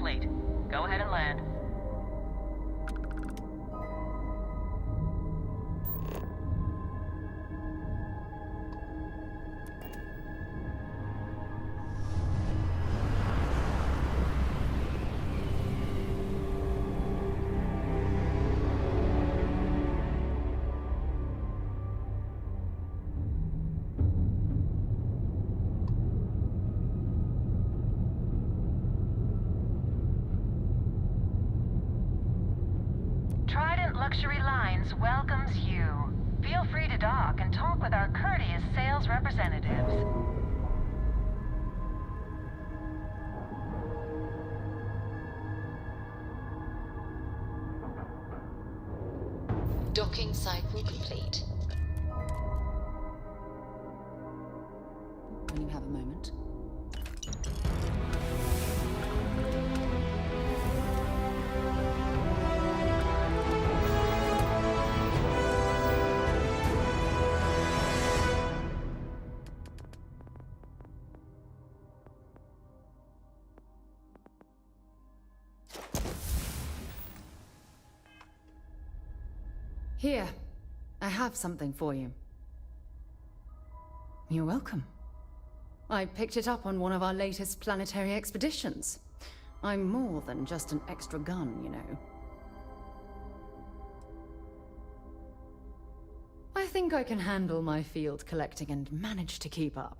complete. Go ahead and land. Trident Luxury Lines welcomes you. Feel free to dock and talk with our courteous sales representatives. Docking cycle complete. When you have a moment. Here, I have something for you. You're welcome. I picked it up on one of our latest planetary expeditions. I'm more than just an extra gun, you know. I think I can handle my field collecting and manage to keep up.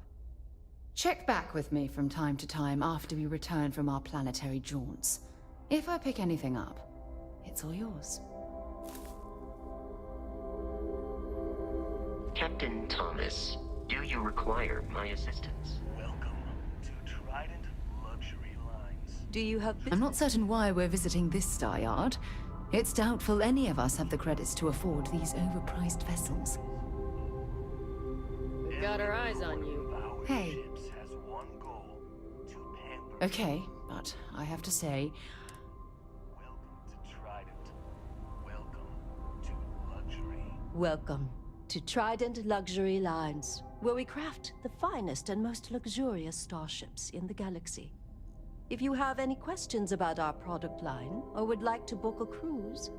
Check back with me from time to time after we return from our planetary jaunts. If I pick anything up, it's all yours. Captain Thomas, do you require my assistance? Welcome to Trident Luxury Lines. Do you have... I'm not certain why we're visiting this star yard. It's doubtful any of us have the credits to afford these overpriced vessels. We've got our eyes on you. Hey. Has one goal, to pamper. Okay, but I have to say, Welcome to Trident. Welcome to luxury. Welcome to Trident Luxury Lines, where we craft the finest and most luxurious starships in the galaxy. If you have any questions about our product line or would like to book a cruise,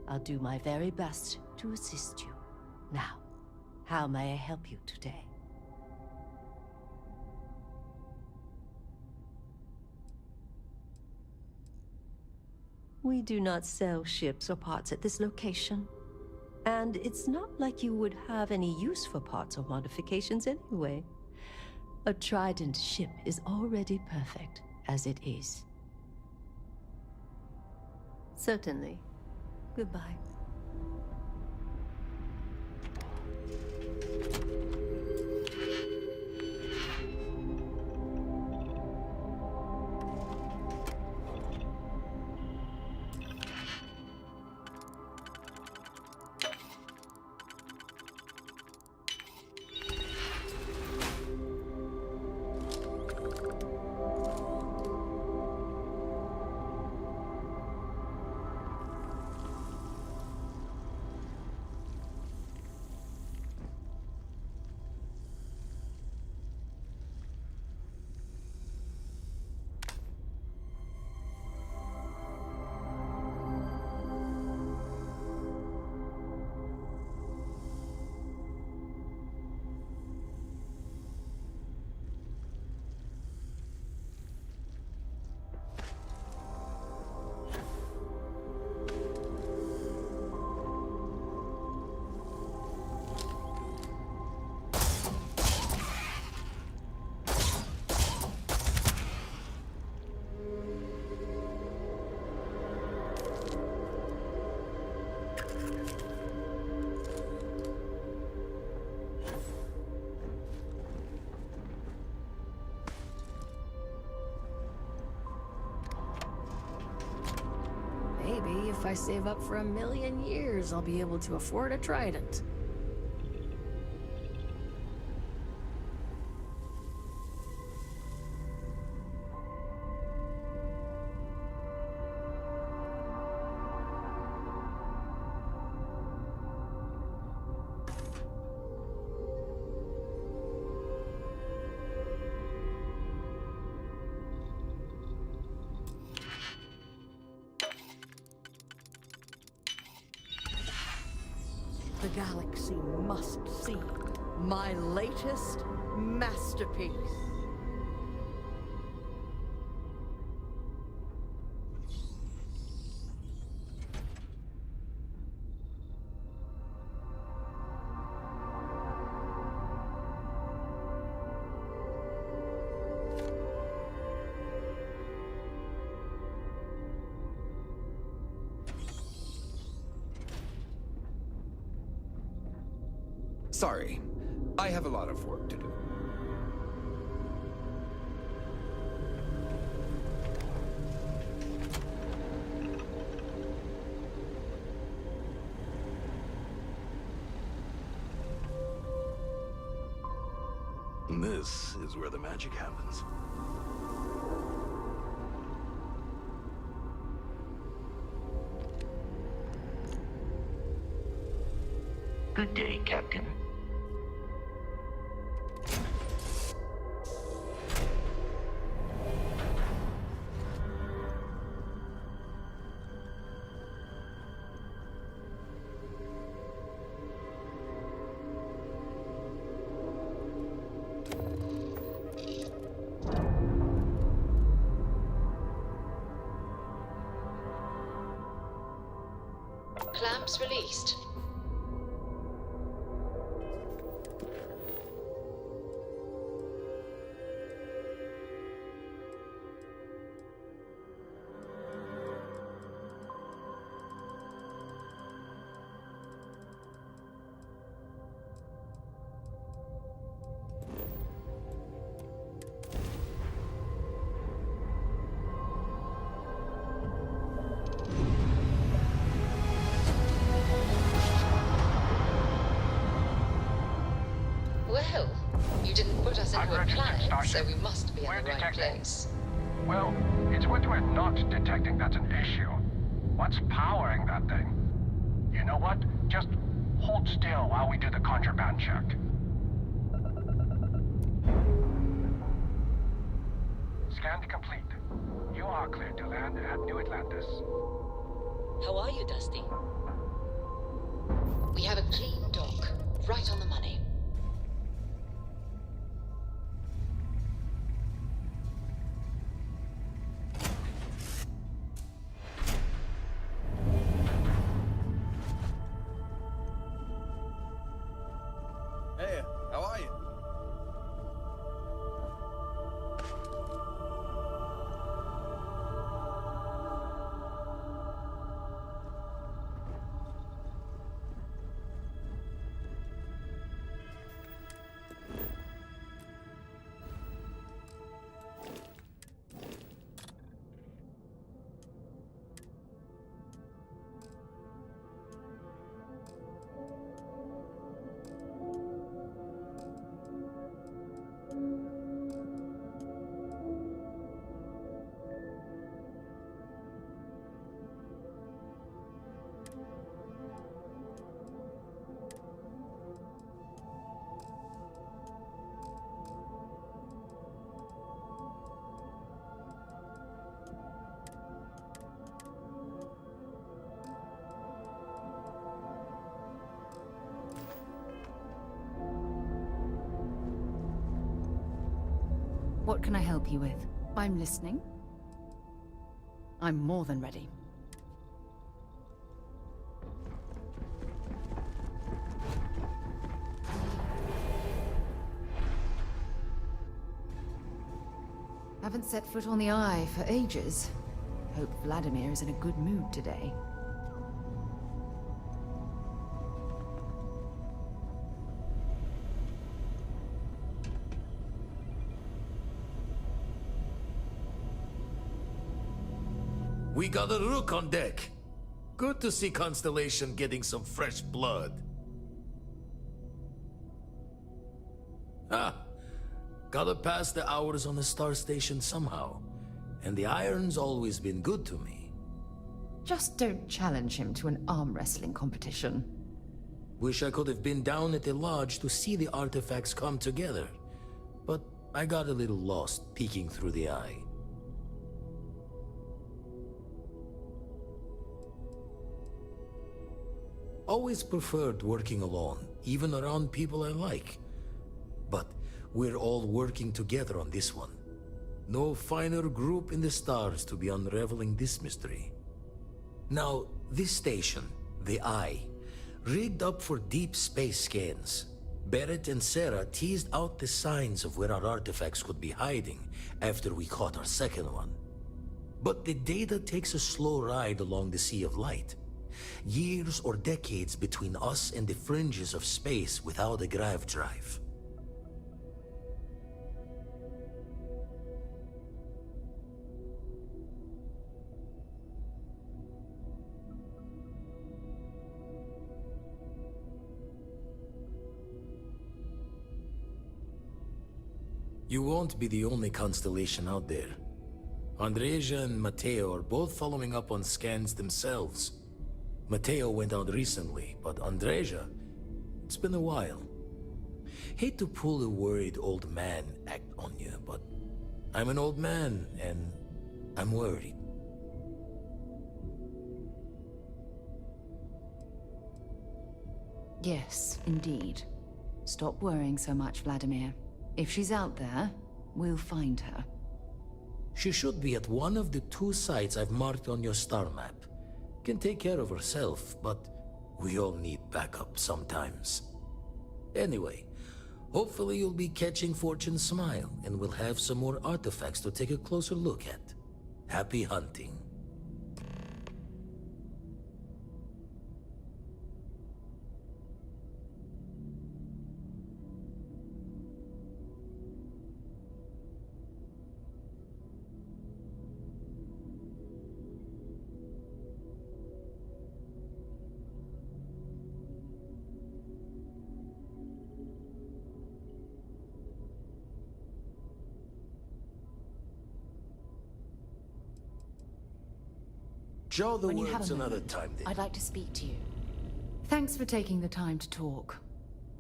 I'll do my very best to assist you. Now, how may I help you today? We do not sell ships or parts at this location. And it's not like you would have any use for parts or modifications anyway. A Trident ship is already perfect as it is. Certainly. Goodbye. Maybe if I save up for 1,000,000 years, I'll be able to afford a Trident. galaxy must see my latest masterpiece. Sorry, I have a lot of work to do. This is where the magic happens. Good day, Captain. Clamps released. Well, you didn't put us into a planet, so we must be in the right place. Well, it's what we're not detecting that's an issue. What's powering that thing? You know what? Just hold still while we do the contraband check. Scan complete. You are cleared to land at New Atlantis. How are you, Dusty? We have a clean dock, right on the money. Hey, how are you? What can I help you with? I'm listening. I'm more than ready. Haven't set foot on the Eye for ages. Hope Vladimir is in a good mood today. We got a rook on deck. Good to see Constellation getting some fresh blood. Gotta pass the hours on the star station somehow. And the iron's always been good to me. Just don't challenge him to an arm wrestling competition. Wish I could have been down at the lodge to see the artifacts come together. But I got a little lost peeking through the eye. always preferred working alone, even around people I like. But we're all working together on this one. No finer group in the stars to be unraveling this mystery. Now, this station, the Eye, rigged up for deep space scans. Barrett and Sarah teased out the signs of where our artifacts could be hiding after we caught our second one. But the data takes a slow ride along the Sea of Light. Years or decades between us and the fringes of space without a grav drive. You won't be the only constellation out there. Andreja and Matteo are both following up on scans themselves. Matteo went out recently, but Andreja, it's been a while. Hate to pull a worried old man act on you, but I'm an old man, and I'm worried. Yes, indeed. Stop worrying so much, Vladimir. If she's out there, we'll find her. She should be at one of the 2 sites I've marked on your star map. Can take care of herself, but we all need backup sometimes. Anyway, hopefully you'll be catching Fortune's smile, and we'll have some more artifacts to take a closer look at. Happy hunting. Show the When you have words a another moment, time, then. I'd like to speak to you. Thanks for taking the time to talk.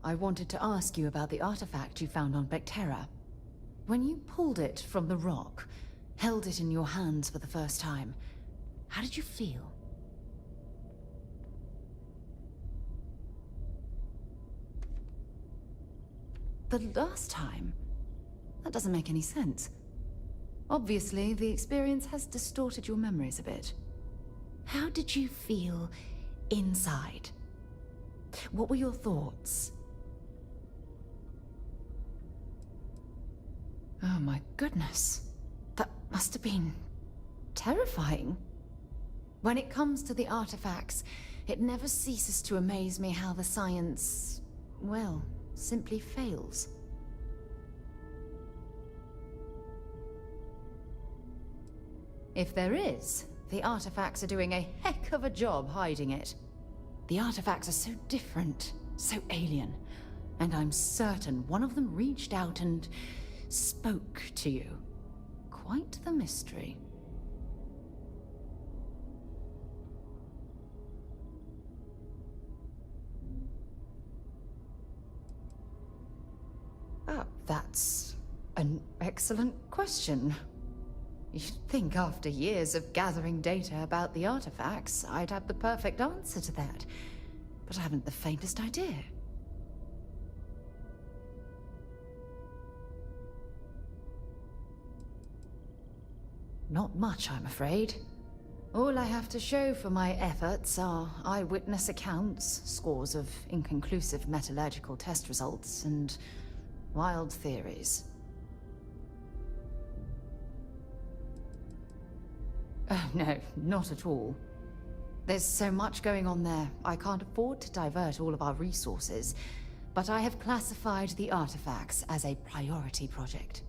I wanted to ask you about the artifact you found on Bactera. When you pulled it from the rock, held it in your hands for the first time, how did you feel? The last time? That doesn't make any sense. Obviously, the experience has distorted your memories a bit. How did you feel inside? What were your thoughts? Oh my goodness. That must have been terrifying. When it comes to the artifacts, it never ceases to amaze me how the science, well, simply fails. If there is, the artifacts are doing a heck of a job hiding it. The artifacts are so different, so alien, and I'm certain one of them reached out and spoke to you. Quite the mystery. That's an excellent question. You'd think after years of gathering data about the artifacts, I'd have the perfect answer to that. But I haven't the faintest idea. Not much, I'm afraid. All I have to show for my efforts are eyewitness accounts, scores of inconclusive metallurgical test results, and wild theories. Oh, no, not at all. There's so much going on there, I can't afford to divert all of our resources, but I have classified the artifacts as a priority project.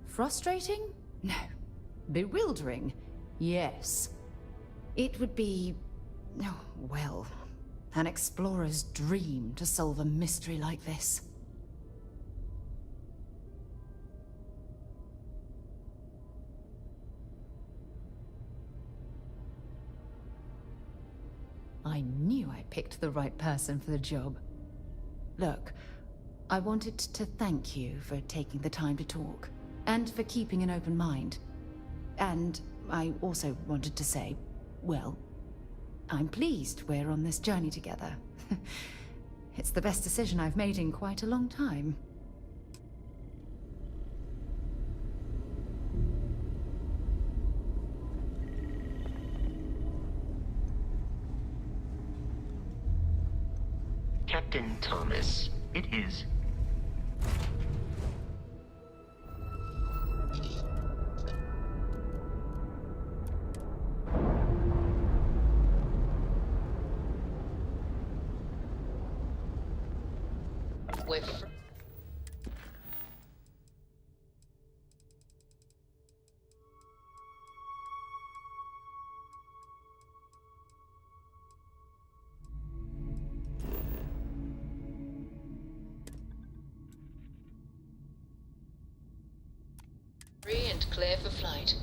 Frustrating? No. Bewildering? Yes. It would be... oh, well, an explorer's dream to solve a mystery like this. I knew I picked the right person for the job. Look, I wanted to thank you for taking the time to talk, and for keeping an open mind. And I also wanted to say, well, I'm pleased we're on this journey together. It's the best decision I've made in quite a long time. Captain Thomas, it is. With free and clear for flight.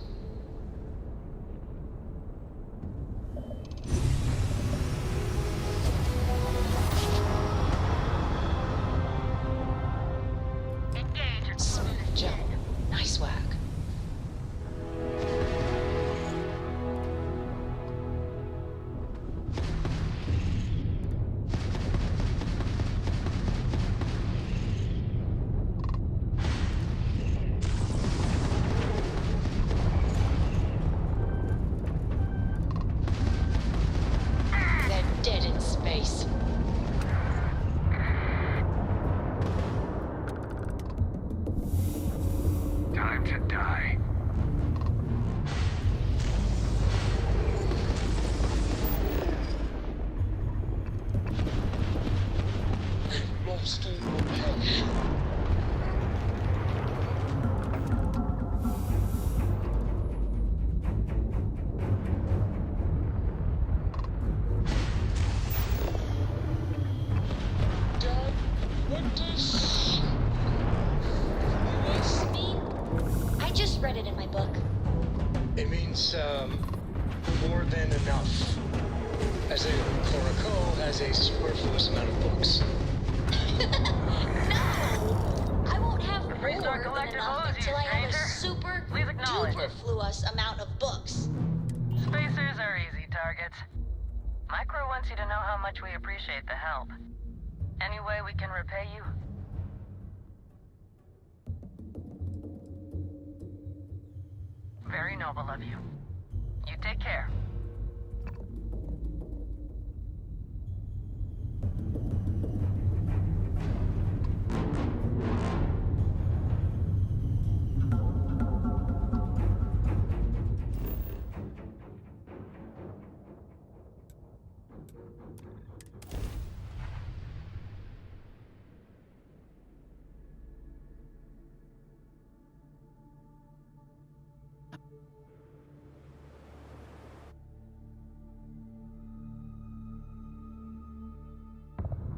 Engage. Smooth jump. Nice work. They're dead in space. Time to die. Lost in passion. Dad, what does fluous mean? I just read it in my book. It means, more than enough. As in, Korako has a superfluous amount of books. No! I won't have more Free Star than Collective enough owes you, until I have a stranger. super Please acknowledge it. duperfluous amount of books. Spacers are easy targets. Micro wants you to know how much we appreciate the help. Any way we can repay you? Very noble of you. You take care.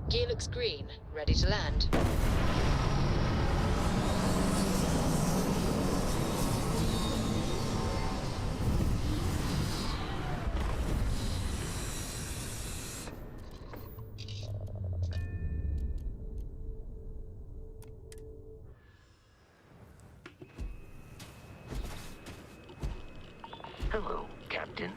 Gear looks green, ready to land. Hello, Captain.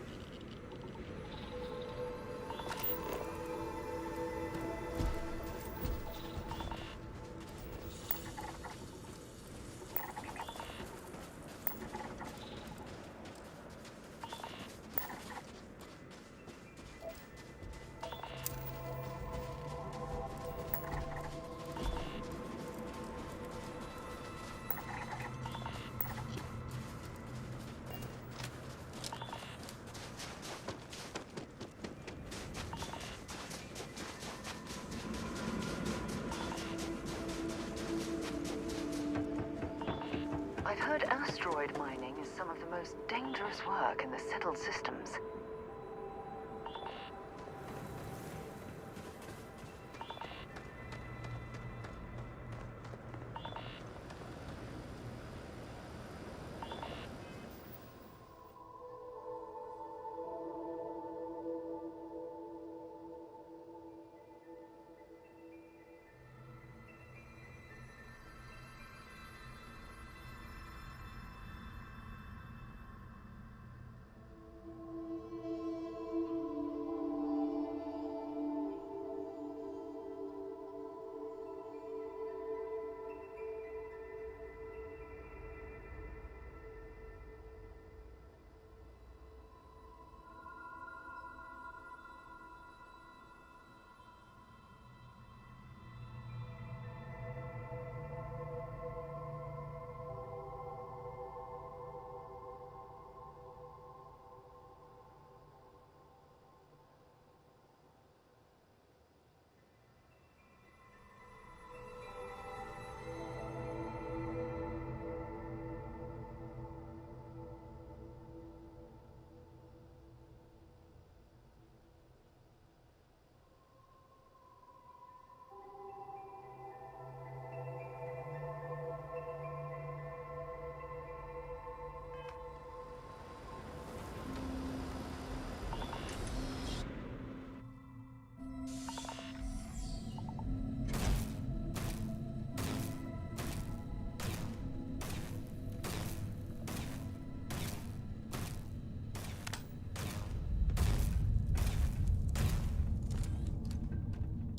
I've heard asteroid mining is some of the most dangerous work in the settled systems.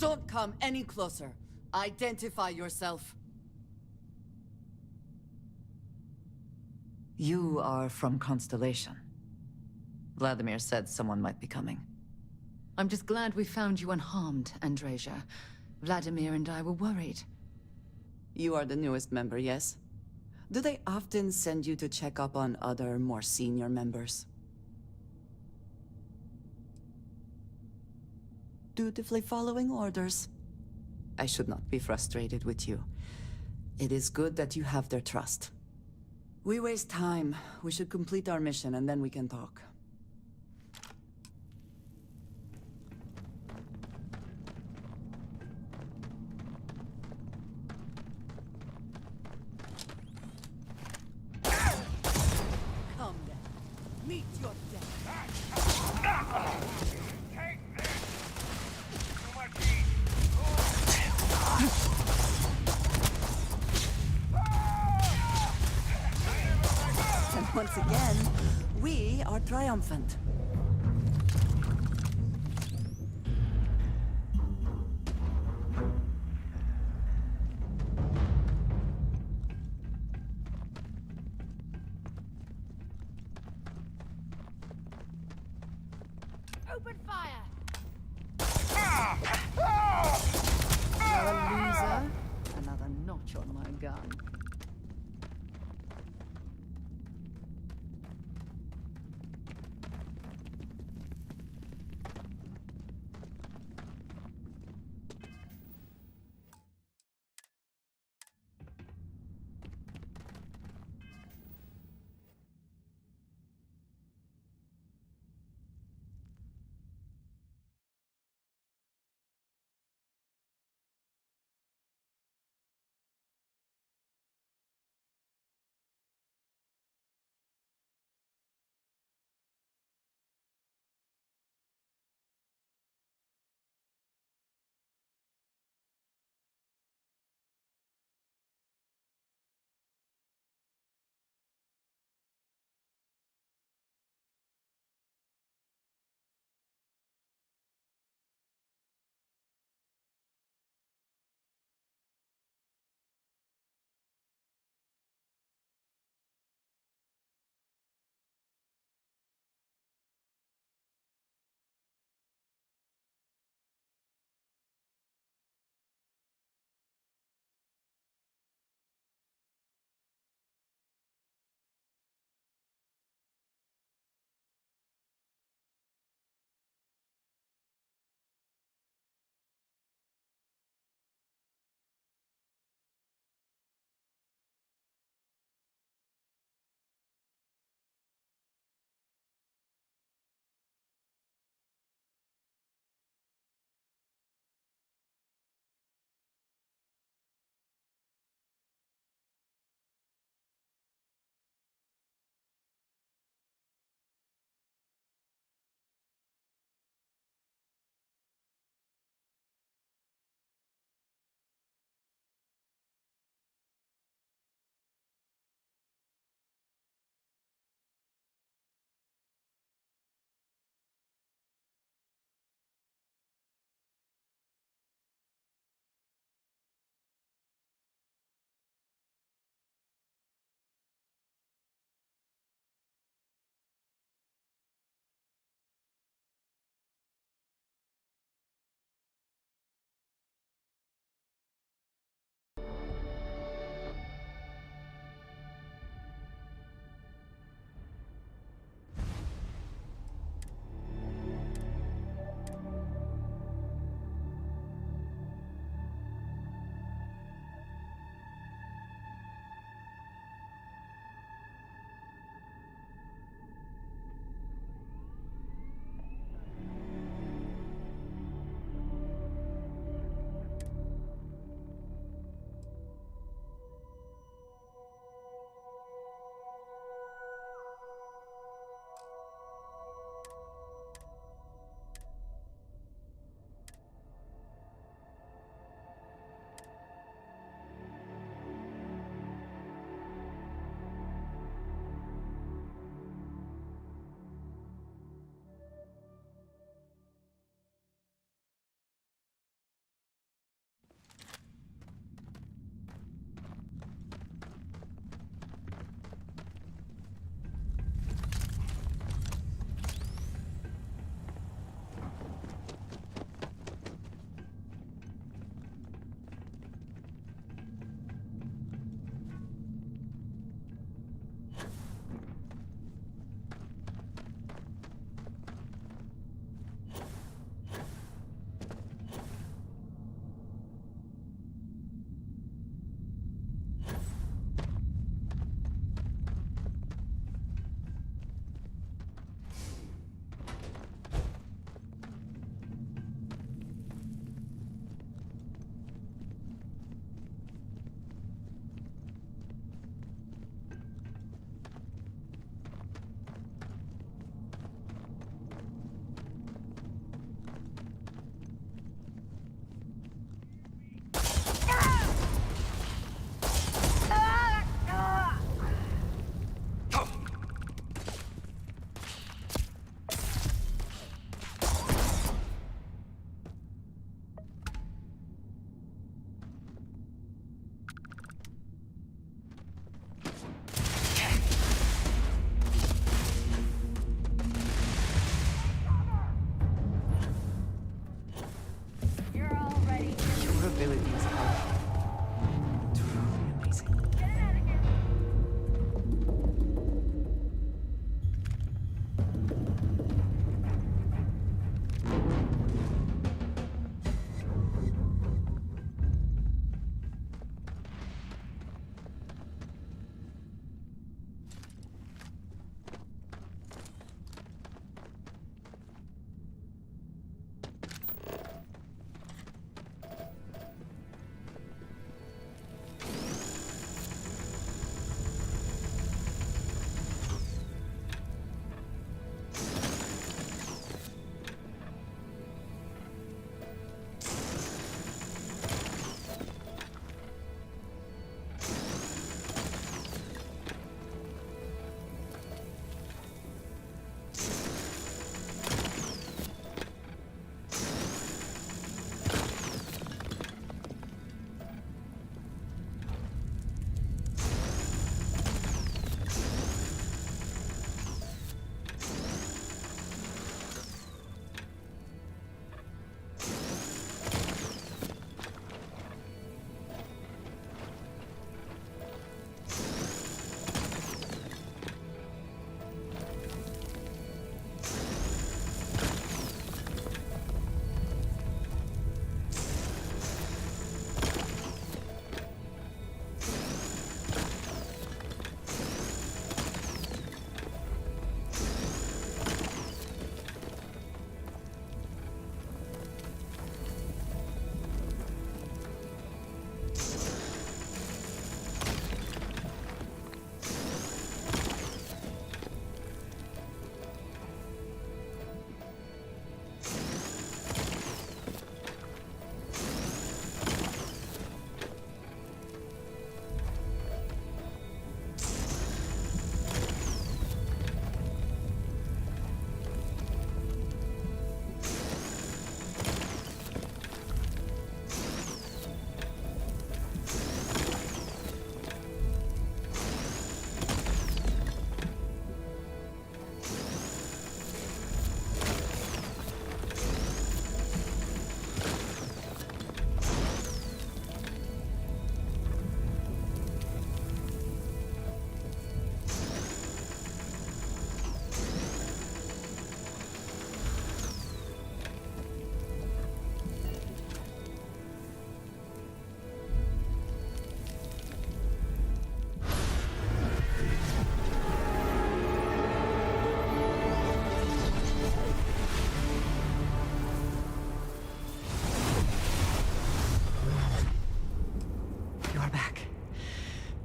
Don't come any closer. Identify yourself. You are from Constellation. Vladimir said someone might be coming. I'm just glad we found you unharmed, Andreja. Vladimir and I were worried. You are the newest member, yes? Do they often send you to check up on other, more senior members? Dutifully following orders. I should not be frustrated with you. It is good that you have their trust. We waste time. We should complete our mission and then we can talk. Come then. Meet your death. And once again, we are triumphant. Open fire! You're a loser. Another notch on my gun.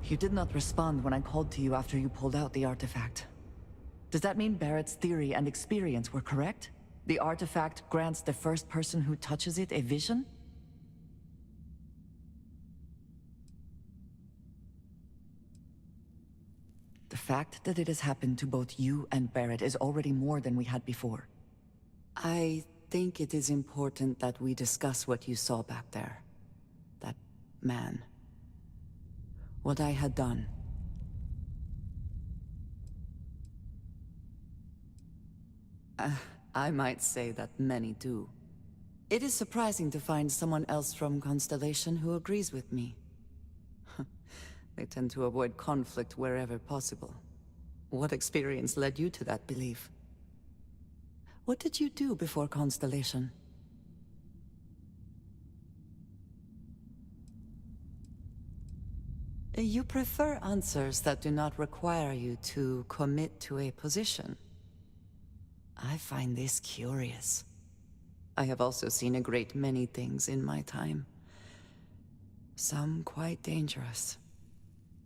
You did not respond when I called to you after you pulled out the artifact. Does that mean Barrett's theory and experience were correct? The artifact grants the first person who touches it a vision? The fact that it has happened to both you and Barrett is already more than we had before. I think it is important that we discuss what you saw back there. That man. What I had done. I might say that many do. It is surprising to find someone else from Constellation who agrees with me. They tend to avoid conflict wherever possible. What experience led you to that belief? What did you do before Constellation? You prefer answers that do not require you to commit to a position. I find this curious. I have also seen a great many things in my time. Some quite dangerous.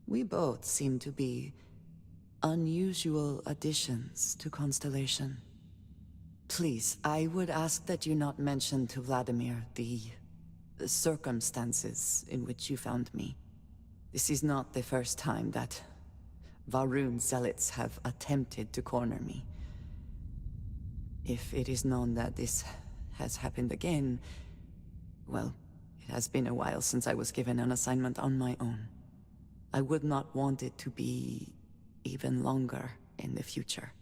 We both seem to be unusual additions to Constellation. Please, I would ask that you not mention to Vladimir the circumstances in which you found me. This is not the first time that Varun zealots have attempted to corner me. If it is known that this has happened again, well, it has been a while since I was given an assignment on my own. I would not want it to be even longer in the future.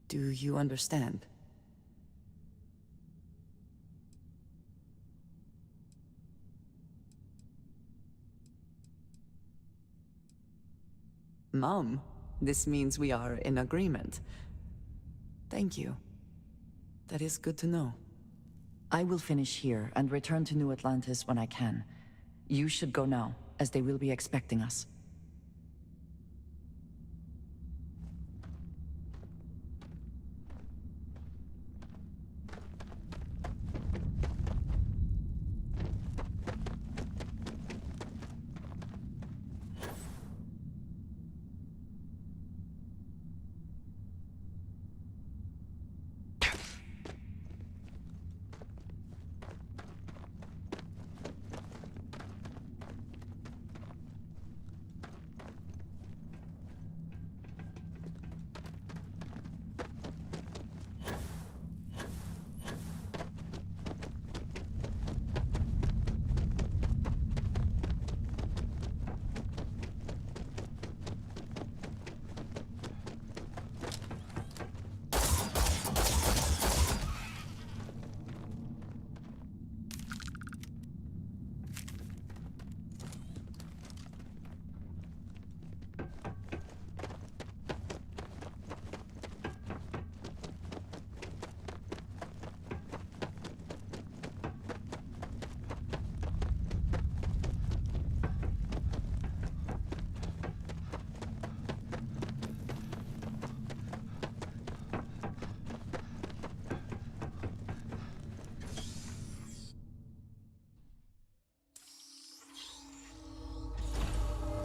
Do you understand? Mom, this means we are in agreement. Thank you. That is good to know. I will finish here and return to New Atlantis when I can. You should go now, as they will be expecting us.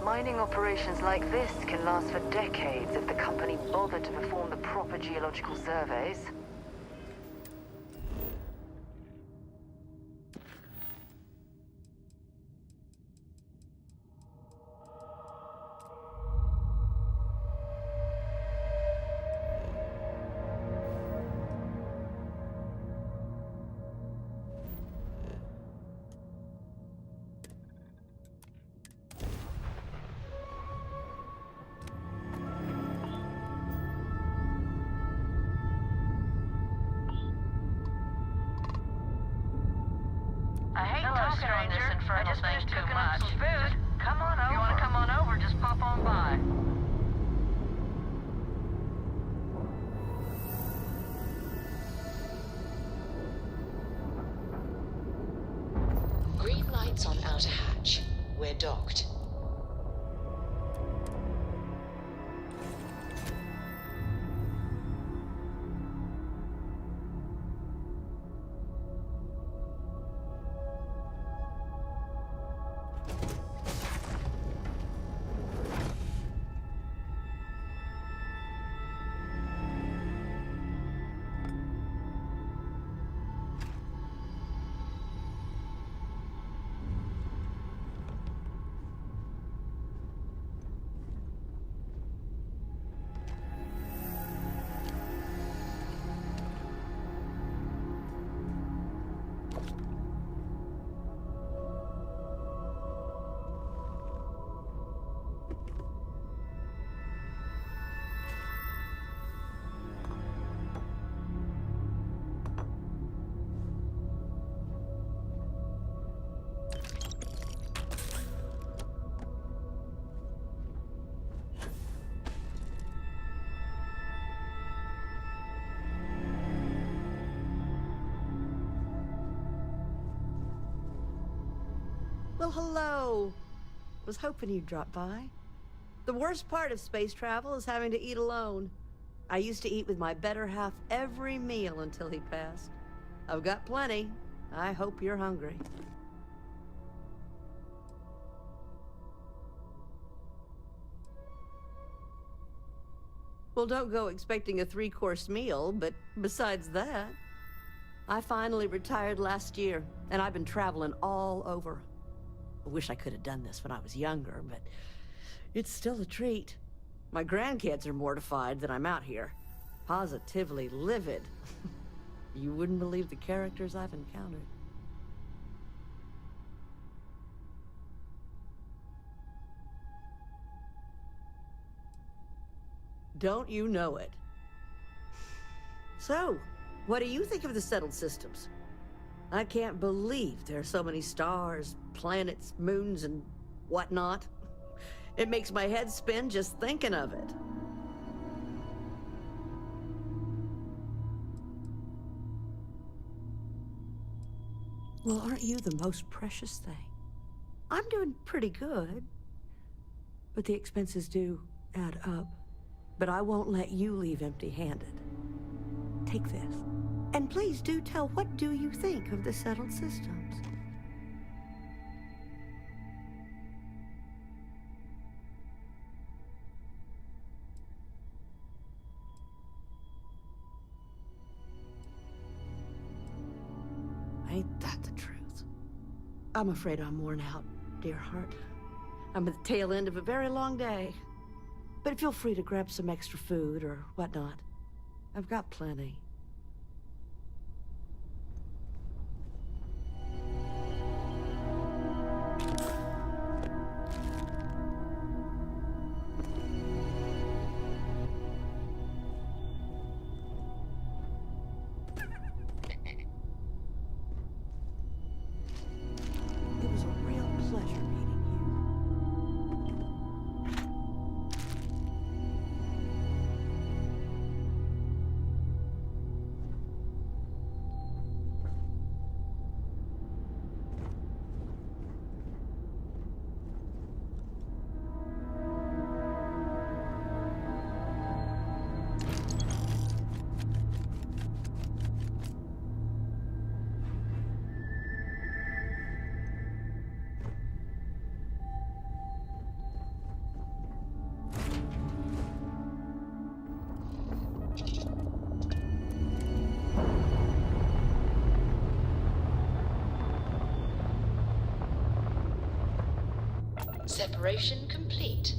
Mining operations like this can last for decades if the company bothered to perform the proper geological surveys. I hate talking on this infernal thing too much. Food. Come on over. If you want to come on over, just pop on by. Green lights on outer hatch. We're docked. Well, hello. Was hoping you'd drop by. The worst part of space travel is having to eat alone. I used to eat with my better half every meal until he passed. I've got plenty. I hope you're hungry. Well, don't go expecting a 3-course meal, but besides that, I finally retired last year, and I've been traveling all over. I wish I could have done this when I was younger, but it's still a treat. My grandkids are mortified that I'm out here. Positively livid. You wouldn't believe the characters I've encountered. Don't you know it? So, what do you think of the settled systems? I can't believe there are so many stars, planets, moons, and whatnot. It makes my head spin just thinking of it. Well, aren't you the most precious thing? I'm doing pretty good, but the expenses do add up. But I won't let you leave empty-handed. Take this. And please do tell, what do you think of the settled systems? Ain't that the truth? I'm afraid I'm worn out, dear heart. I'm at the tail end of a very long day. But feel free to grab some extra food or whatnot. I've got plenty. It was a real pleasure meeting you. Separation complete.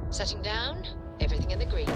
Setting down, everything in the green.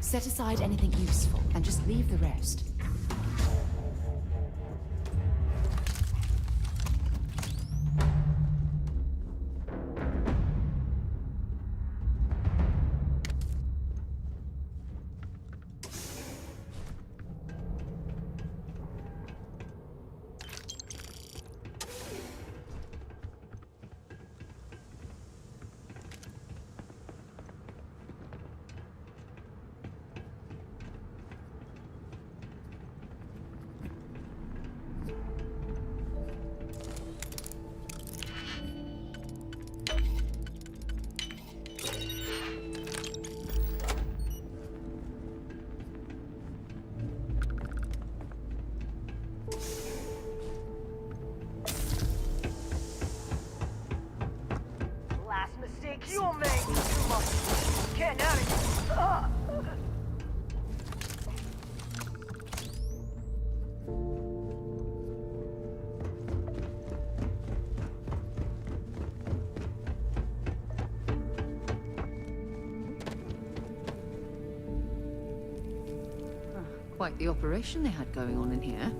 Set aside anything useful and just leave the rest. Last mistake you'll make. Too much. Getting out of here. Ugh. Quite the operation they had going on in here.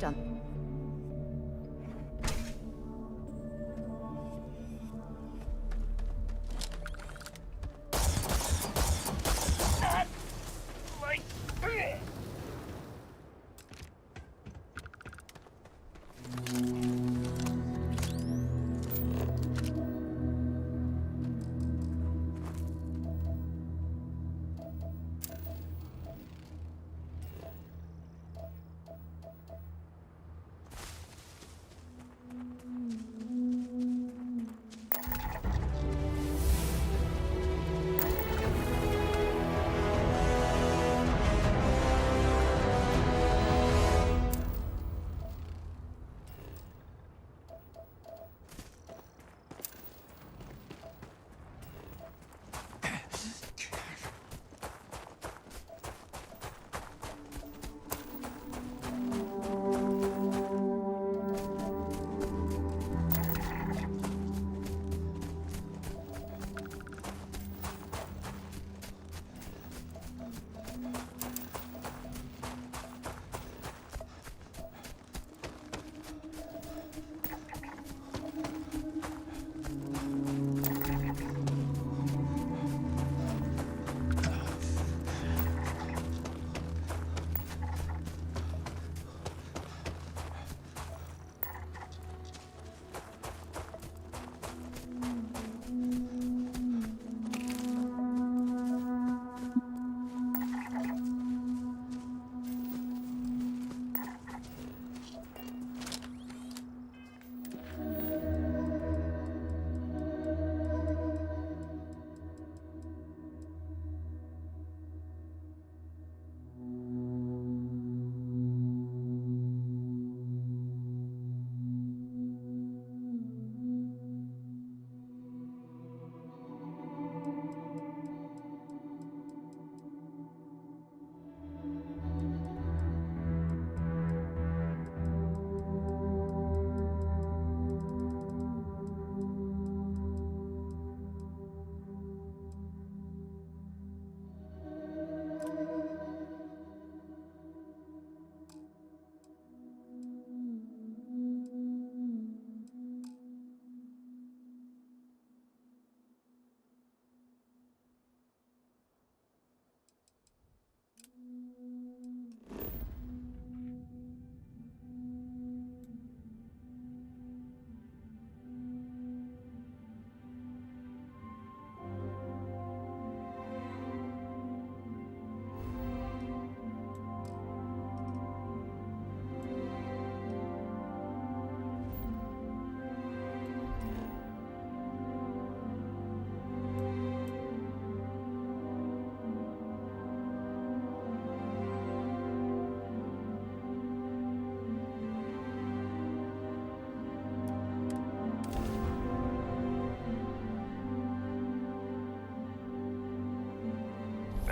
Done.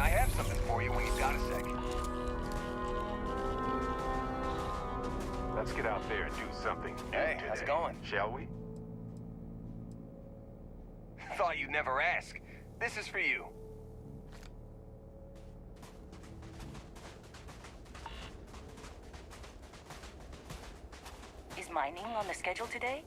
I have something for you when you've got a sec. Let's get out there and do something new Hey, today, how's it going? shall we? Thought you'd never ask. This is for you. Is mining on the schedule today?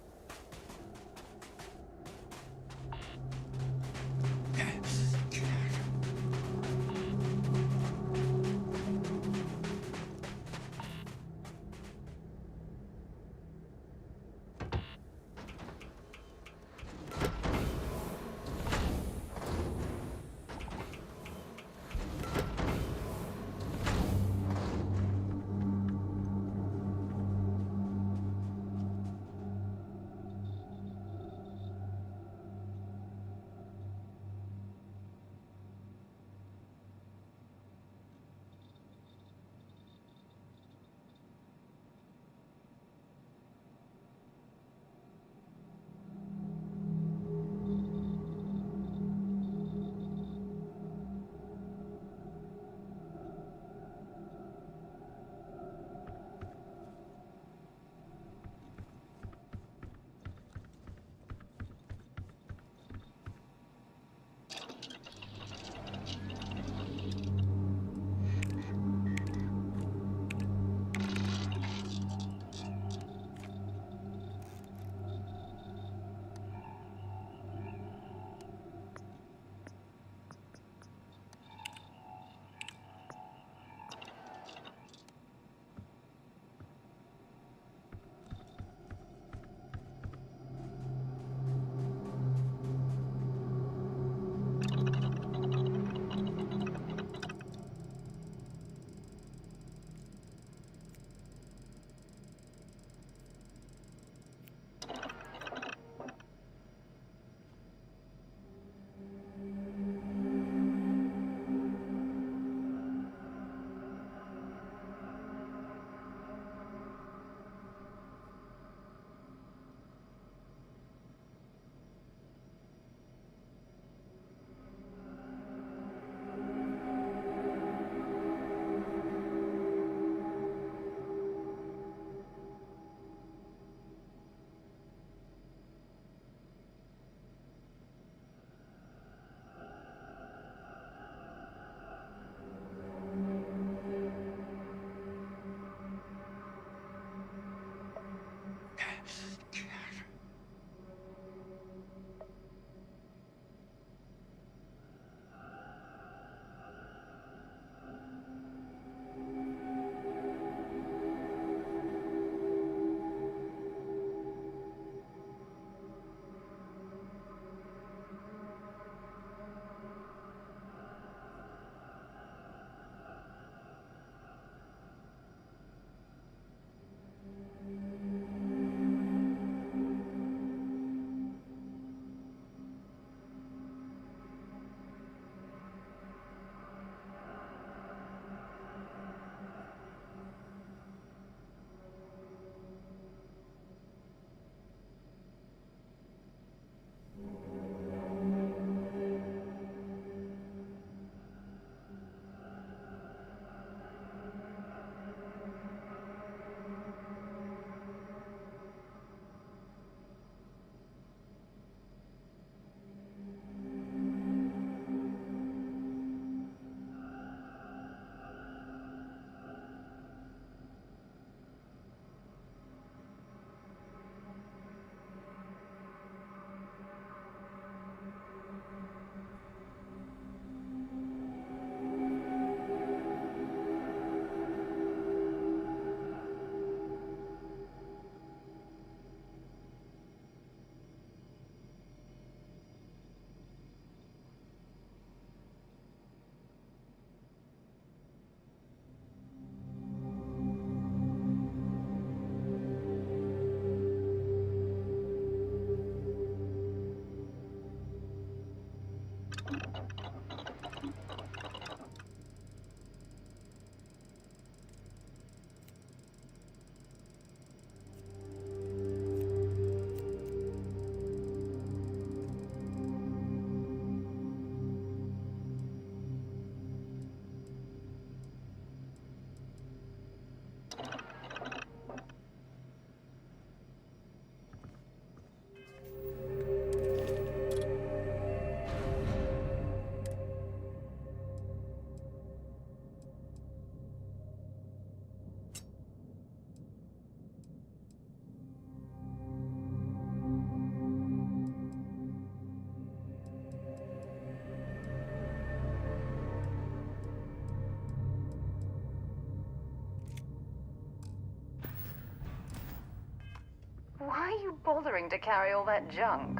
bothering to carry all that junk?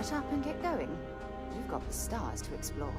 set up and get going. You've got the stars to explore.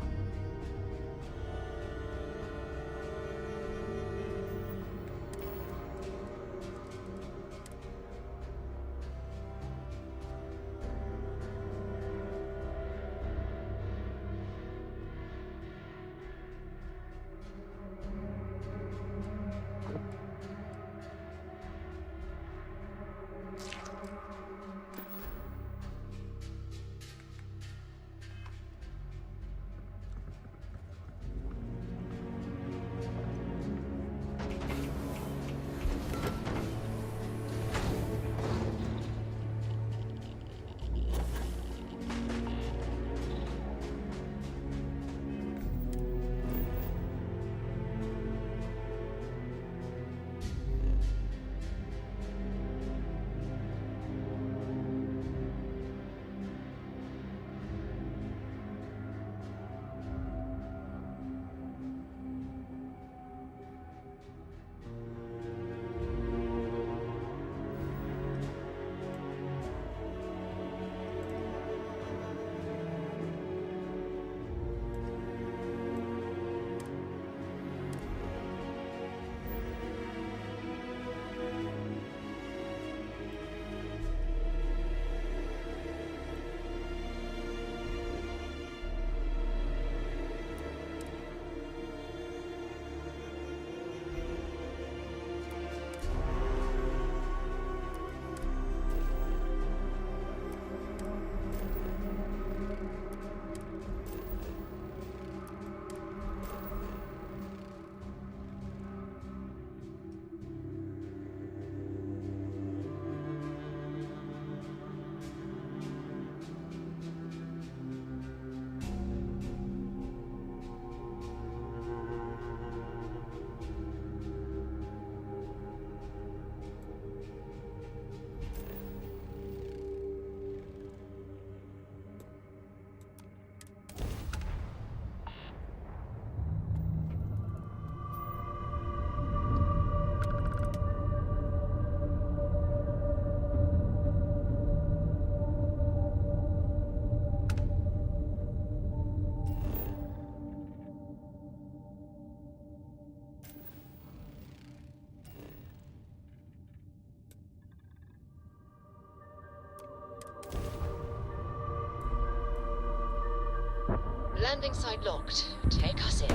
Landing site locked. Take us in.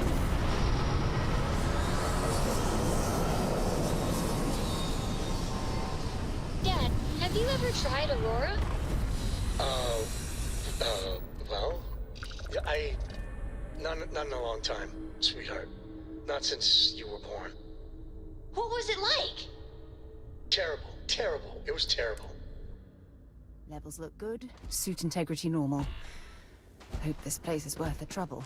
Dad, have you ever tried Aurora? Well, not in a long time, sweetheart. Not since you were born. What was it like? Terrible, terrible. It was terrible. Levels look good. Suit integrity normal. Hope this place is worth the trouble.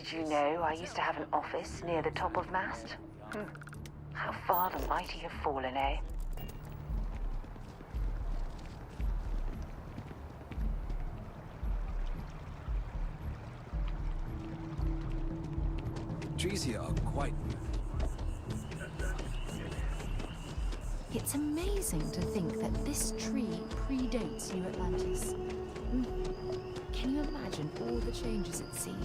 Did you know I used to have an office near the top of Mast? How far the mighty have fallen, eh? Trees here are quite... It's amazing to think that this tree predates New Atlantis. Can you imagine all the changes it's seen?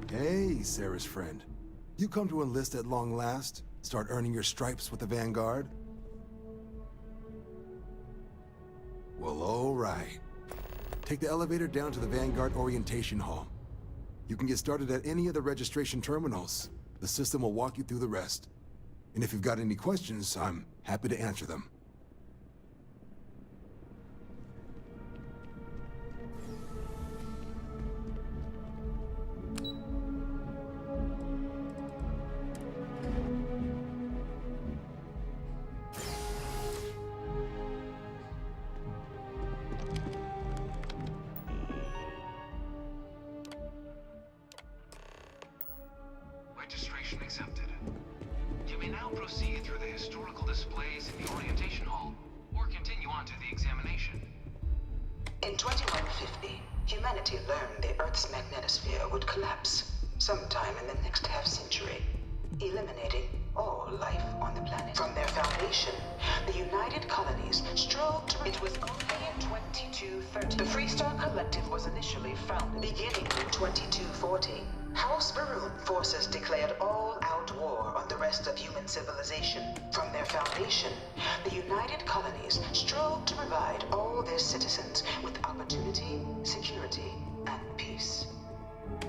Hey, Sarah's friend. You come to enlist at long last? Start earning your stripes with the Vanguard? Well, all right. Take the elevator down to the Vanguard Orientation Hall. You can get started at any of the registration terminals. The system will walk you through the rest. And if you've got any questions, I'm happy to answer them. Registration accepted. You may now proceed through the historical displays in the orientation hall, or continue on to the examination. In 2150, humanity learned the Earth's magnetosphere would collapse sometime in the next half-century, eliminating all life on the planet. From their foundation, the United Colonies strove to... It was only in 2230. The Freestar Collective was initially founded. Beginning in 2240, House Baroon forces declared all-out war on the rest of human civilization. From their foundation, the United Colonies strove to provide all their citizens with opportunity, security, and peace.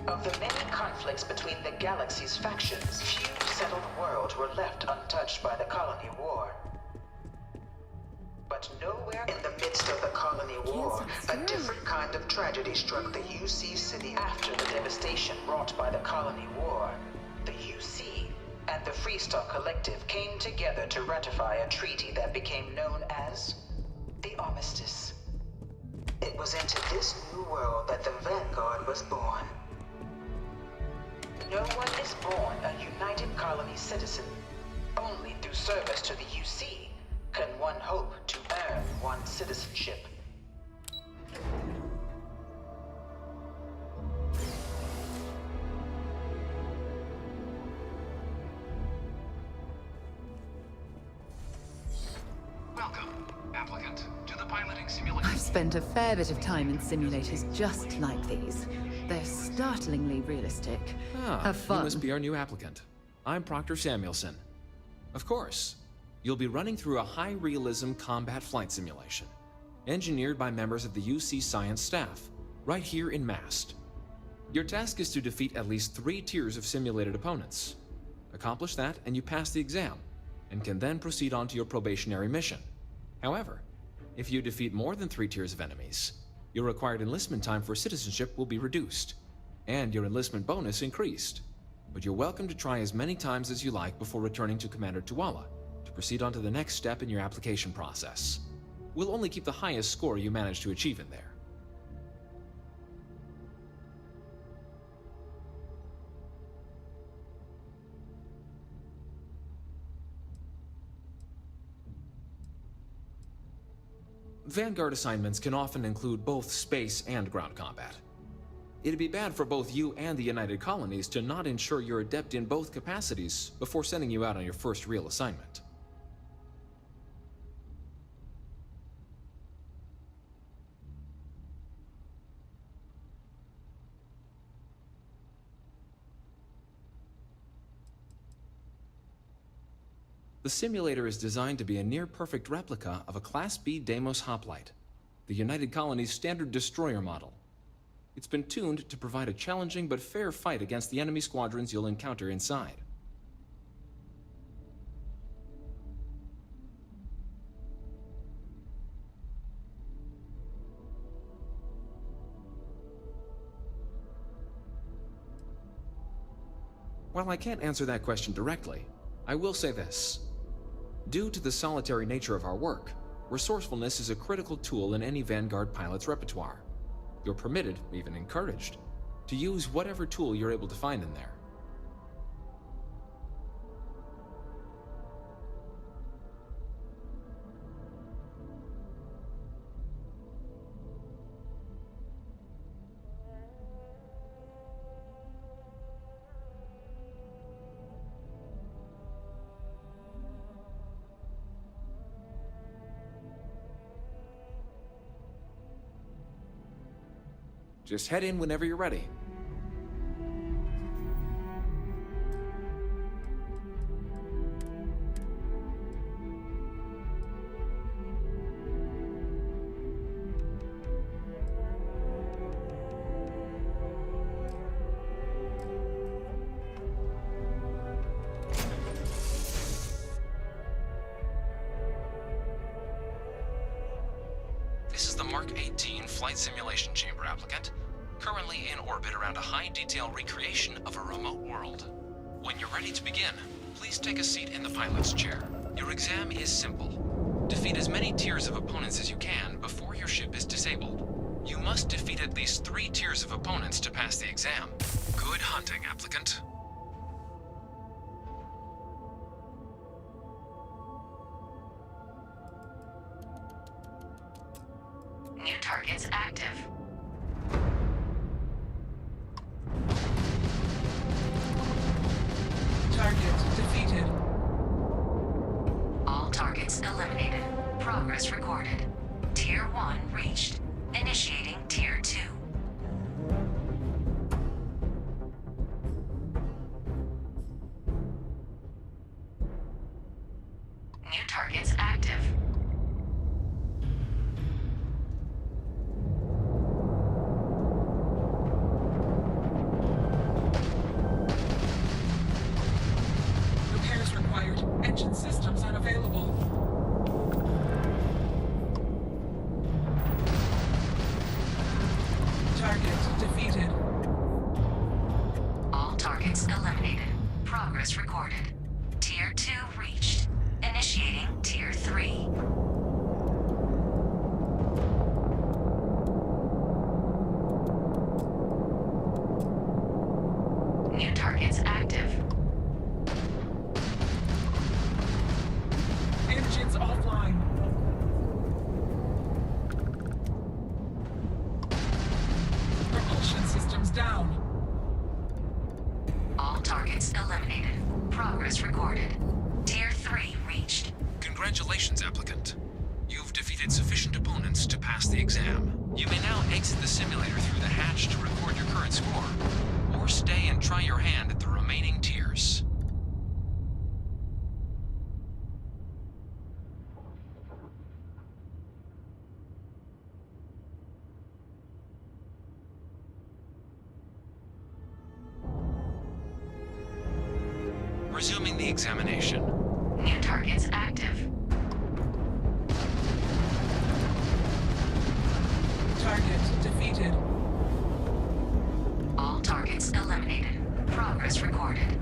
Of the many conflicts between the galaxy's factions, few settled worlds were left untouched by the Colony War. But nowhere in the midst of the Colony War, a different kind of tragedy struck the UC city after the devastation wrought by the Colony War. The UC and the Freestar Collective came together to ratify a treaty that became known as the Armistice. It was into this new world that the Vanguard was born. No one is born a United Colony citizen. Only through service to the UC can one hope to earn one's citizenship. Welcome, applicant, to the piloting simulation. I've spent a fair bit of time in simulators just like these. They're startlingly realistic. Have fun. You must be our new applicant. I'm Proctor Samuelson. Of course. You'll be running through a high-realism combat flight simulation, engineered by members of the UC science staff, right here in Mast. Your task is to defeat at least 3 tiers of simulated opponents. Accomplish that, and you pass the exam, and can then proceed on to your probationary mission. However, if you defeat more than 3 tiers of enemies, your required enlistment time for citizenship will be reduced, and your enlistment bonus increased. But you're welcome to try as many times as you like before returning to Commander Tuala, proceed on to the next step in your application process. We'll only keep the highest score you manage to achieve in there. Vanguard assignments can often include both space and ground combat. It'd be bad for both you and the United Colonies to not ensure you're adept in both capacities before sending you out on your first real assignment. The simulator is designed to be a near-perfect replica of a Class B Deimos hoplite, the United Colony's standard destroyer model. It's been tuned to provide a challenging but fair fight against the enemy squadrons you'll encounter inside. While I can't answer that question directly, I will say this. Due to the solitary nature of our work, resourcefulness is a critical tool in any Vanguard pilot's repertoire. You're permitted, even encouraged, to use whatever tool you're able to find in there. Just head in whenever you're ready. This is the Mark 18 Flight Simulation Chamber applicant, currently in orbit around a high-detail recreation of a remote world. When you're ready to begin, please take a seat in the pilot's chair. Your exam is simple. Defeat as many tiers of opponents as you can before your ship is disabled. You must defeat at least 3 tiers of opponents to pass the exam. Good hunting, applicant. New targets active. Target defeated. All targets eliminated. Progress recorded. Tier 1 reached. Initiating Tier 2. New targets active. Repairs required. Engine systems unavailable. Target defeated. All targets eliminated. Progress recorded. Tier 2 reached. Initiating Tier 3. New targets active. Engines offline. Propulsion systems down. All targets eliminated. Progress recorded. Tier 3 reached. Congratulations, applicant. You've defeated sufficient opponents to pass the exam. You may now exit the simulator through the hatch to record your current score, or stay and try your hand at the remaining tiers. Resuming the examination. New targets active. Target defeated. All targets eliminated. Progress recorded.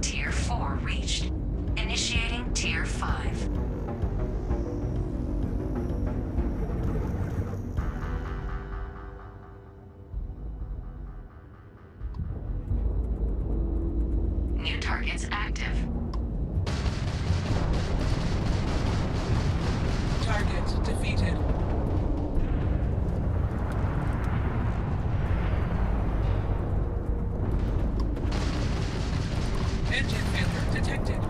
Tier 4 reached. Initiating Tier 5. New targets active. Target defeated. Engine failure detected.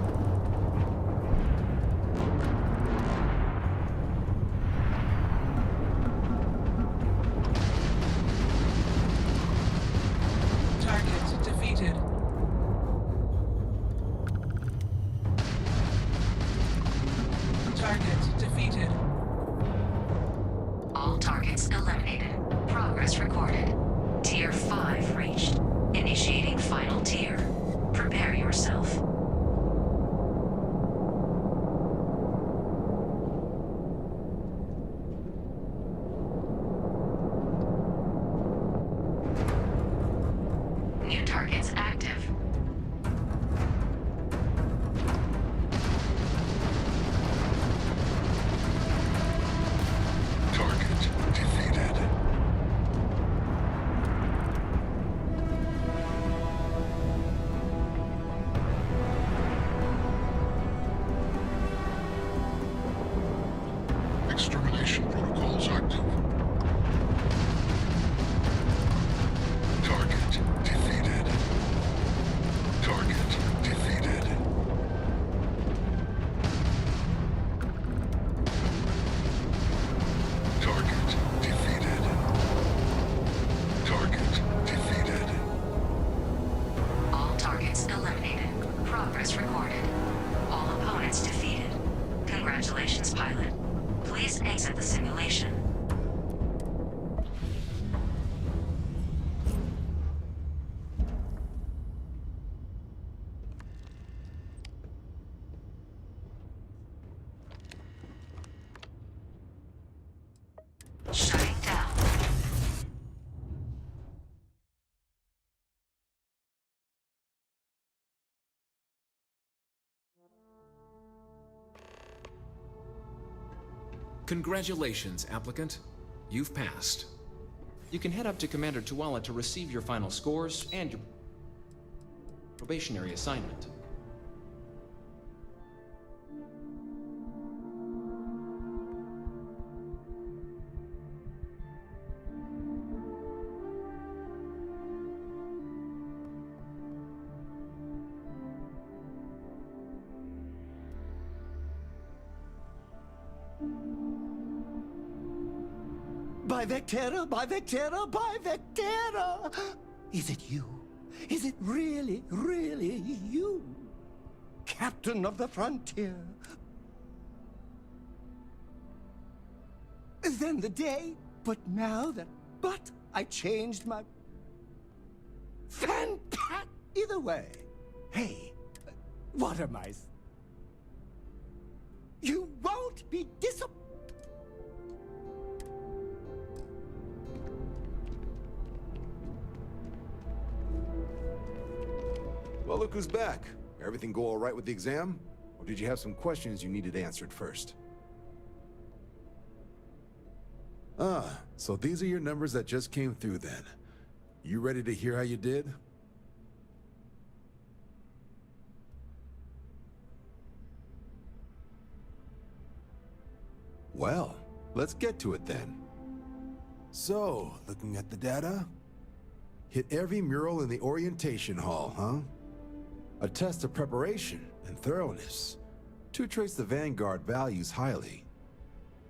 Target defeated. Target defeated. All targets eliminated. Progress recorded. Tier 5 reached. Initiating final tier. Prepare yourself. New targets active. Progress recorded. All opponents defeated. Congratulations, pilot. Please exit the simulation. Shutting down. Congratulations, applicant. You've passed. You can head up to Commander Tuala to receive your final scores and your probationary assignment. By Vectera, by Vectera, by Vectera! Is it you? Is it really, really you? Captain of the frontier? Then the day, but now that... But I changed my... Fantastic! Either way. Hey, what am I... You won't be disappointed! Well, look who's back. Everything go all right with the exam? Or did you have some questions you needed answered first? Ah, so these are your numbers that just came through then. You ready to hear how you did? Well, let's get to it then. So, looking at the data, hit every mural in the orientation hall, huh? A test of preparation and thoroughness. Two traits the Vanguard values highly.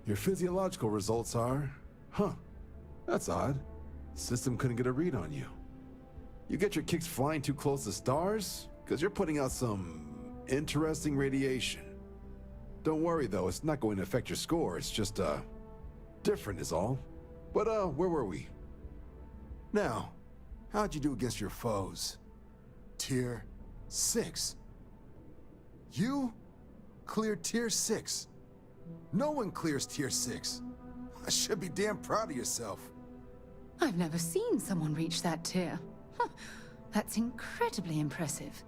Your physiological results are... Huh, that's odd. System couldn't get a read on you. You get your kicks flying too close to stars? Because you're putting out some interesting radiation. Don't worry though, it's not going to affect your score, it's just, different is all. But, where were we? Now, how'd you do against your foes? Tier 6. You cleared Tier 6. No one clears Tier 6. I should be damn proud of yourself. I've never seen someone reach that tier. Huh. That's incredibly impressive.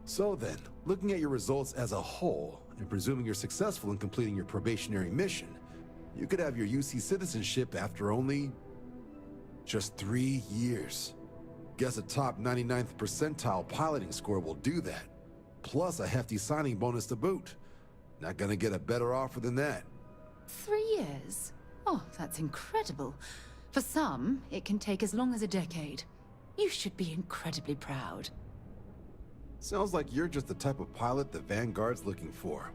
So then, looking at your results as a whole, and presuming you're successful in completing your probationary mission, you could have your UC citizenship after only... just 3 years. Guess a top 99th percentile piloting score will do that. Plus a hefty signing bonus to boot. Not gonna get a better offer than that. 3 years? Oh, that's incredible. For some, it can take as long as a decade. You should be incredibly proud. Sounds like you're just the type of pilot the Vanguard's looking for.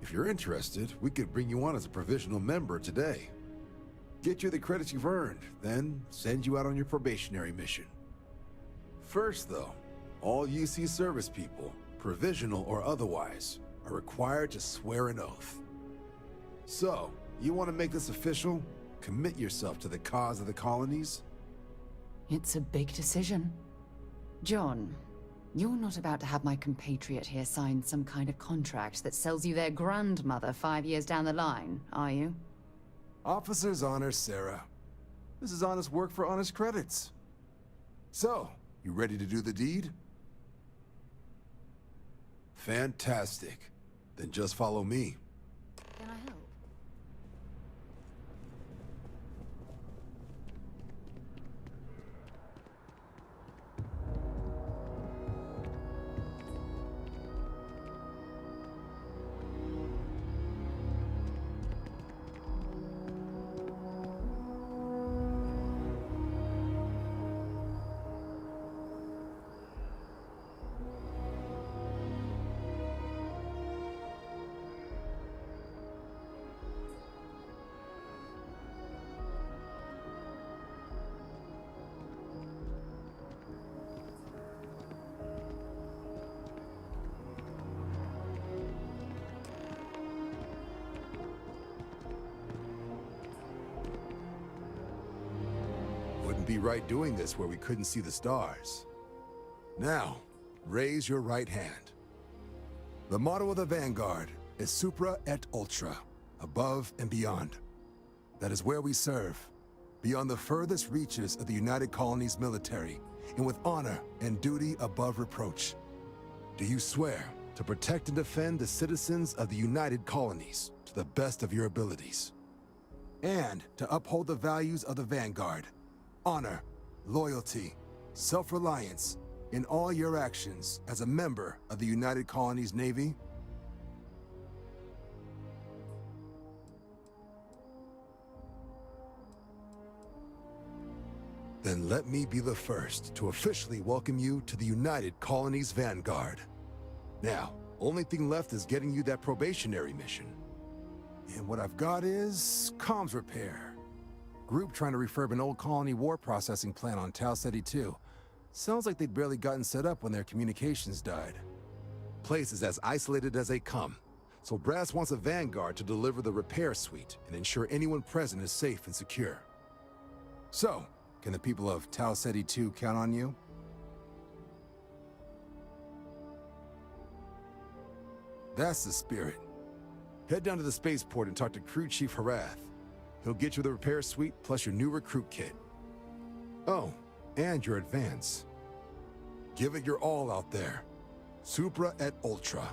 If you're interested, we could bring you on as a provisional member today. Get you the credits you've earned, then send you out on your probationary mission. First though, all UC service people, provisional or otherwise, are required to swear an oath. So, you want to make this official? Commit yourself to the cause of the colonies? It's a big decision. John, you're not about to have my compatriot here sign some kind of contract that sells you their grandmother 5 years down the line, are you? Officer's honor, Sarah. This is honest work for honest credits. So, you ready to do the deed? Fantastic. Then just follow me. Can I help? be right doing this where we couldn't see the stars. Now, raise your right hand. The motto of the Vanguard is Supra et Ultra, above and beyond. That is where we serve, beyond the furthest reaches of the United Colonies military, and with honor and duty above reproach. Do you swear to protect and defend the citizens of the United Colonies to the best of your abilities? And to uphold the values of the Vanguard, honor, loyalty, self-reliance, in all your actions as a member of the United Colonies Navy? Then let me be the first to officially welcome you to the United Colonies Vanguard. Now, only thing left is getting you that probationary mission. And what I've got is comms repair. Group trying to refurb an old colony war processing plant on Tau Ceti 2. Sounds like they'd barely gotten set up when their communications died. Place is as isolated as they come, so Brass wants a Vanguard to deliver the repair suite and ensure anyone present is safe and secure. So, can the people of Tau Ceti 2 count on you? That's the spirit. Head down to the spaceport and talk to Crew Chief Harath. He'll get you the repair suite plus your new recruit kit. Oh, and your advance. Give it your all out there. Supra et Ultra.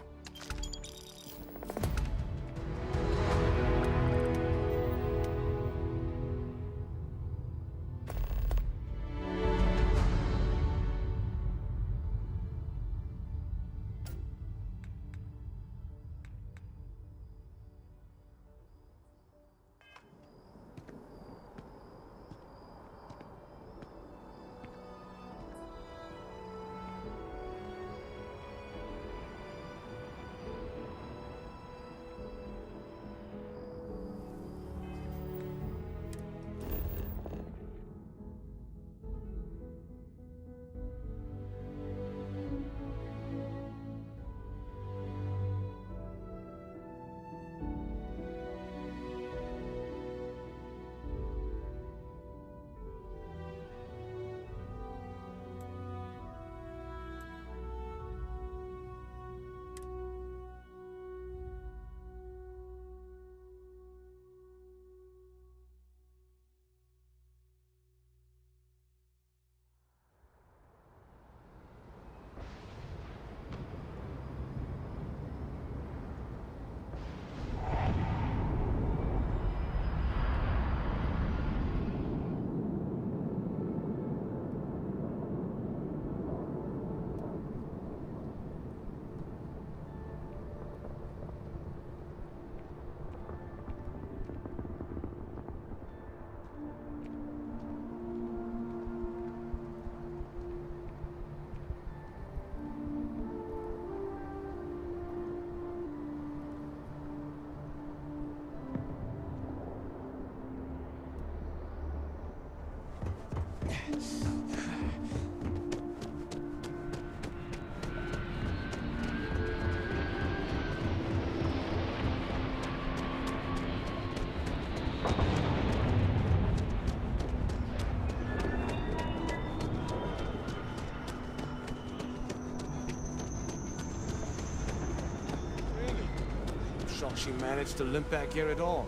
Shocked she managed to limp back here at all.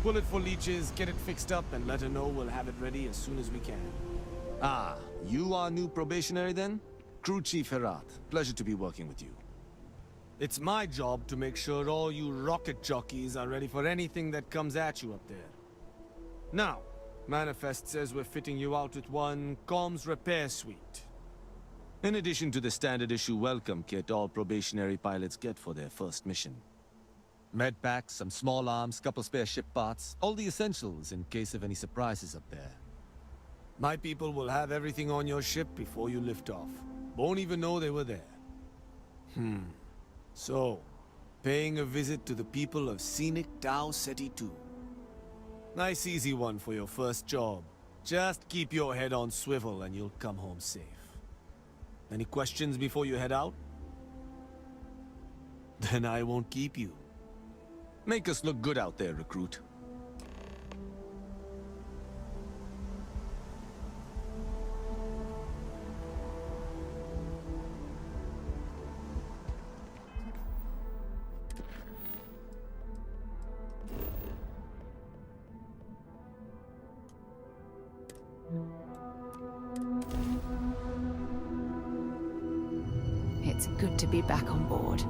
Pull it for leeches, get it fixed up, and let her know we'll have it ready as soon as we can. Ah, you are new probationary then? Crew Chief Herat, pleasure to be working with you. It's my job to make sure all you rocket jockeys are ready for anything that comes at you up there. Now, Manifest says we're fitting you out with one comms repair suite. In addition to the standard issue welcome kit all probationary pilots get for their first mission. Med packs, some small arms, couple spare ship parts, all the essentials in case of any surprises up there. My people will have everything on your ship before you lift off. Won't even know they were there. So, paying a visit to the people of scenic Tau Ceti 2. Nice easy one for your first job. Just keep your head on swivel and you'll come home safe. Any questions before you head out? Then I won't keep you. Make us look good out there, recruit. It's good to be back on board.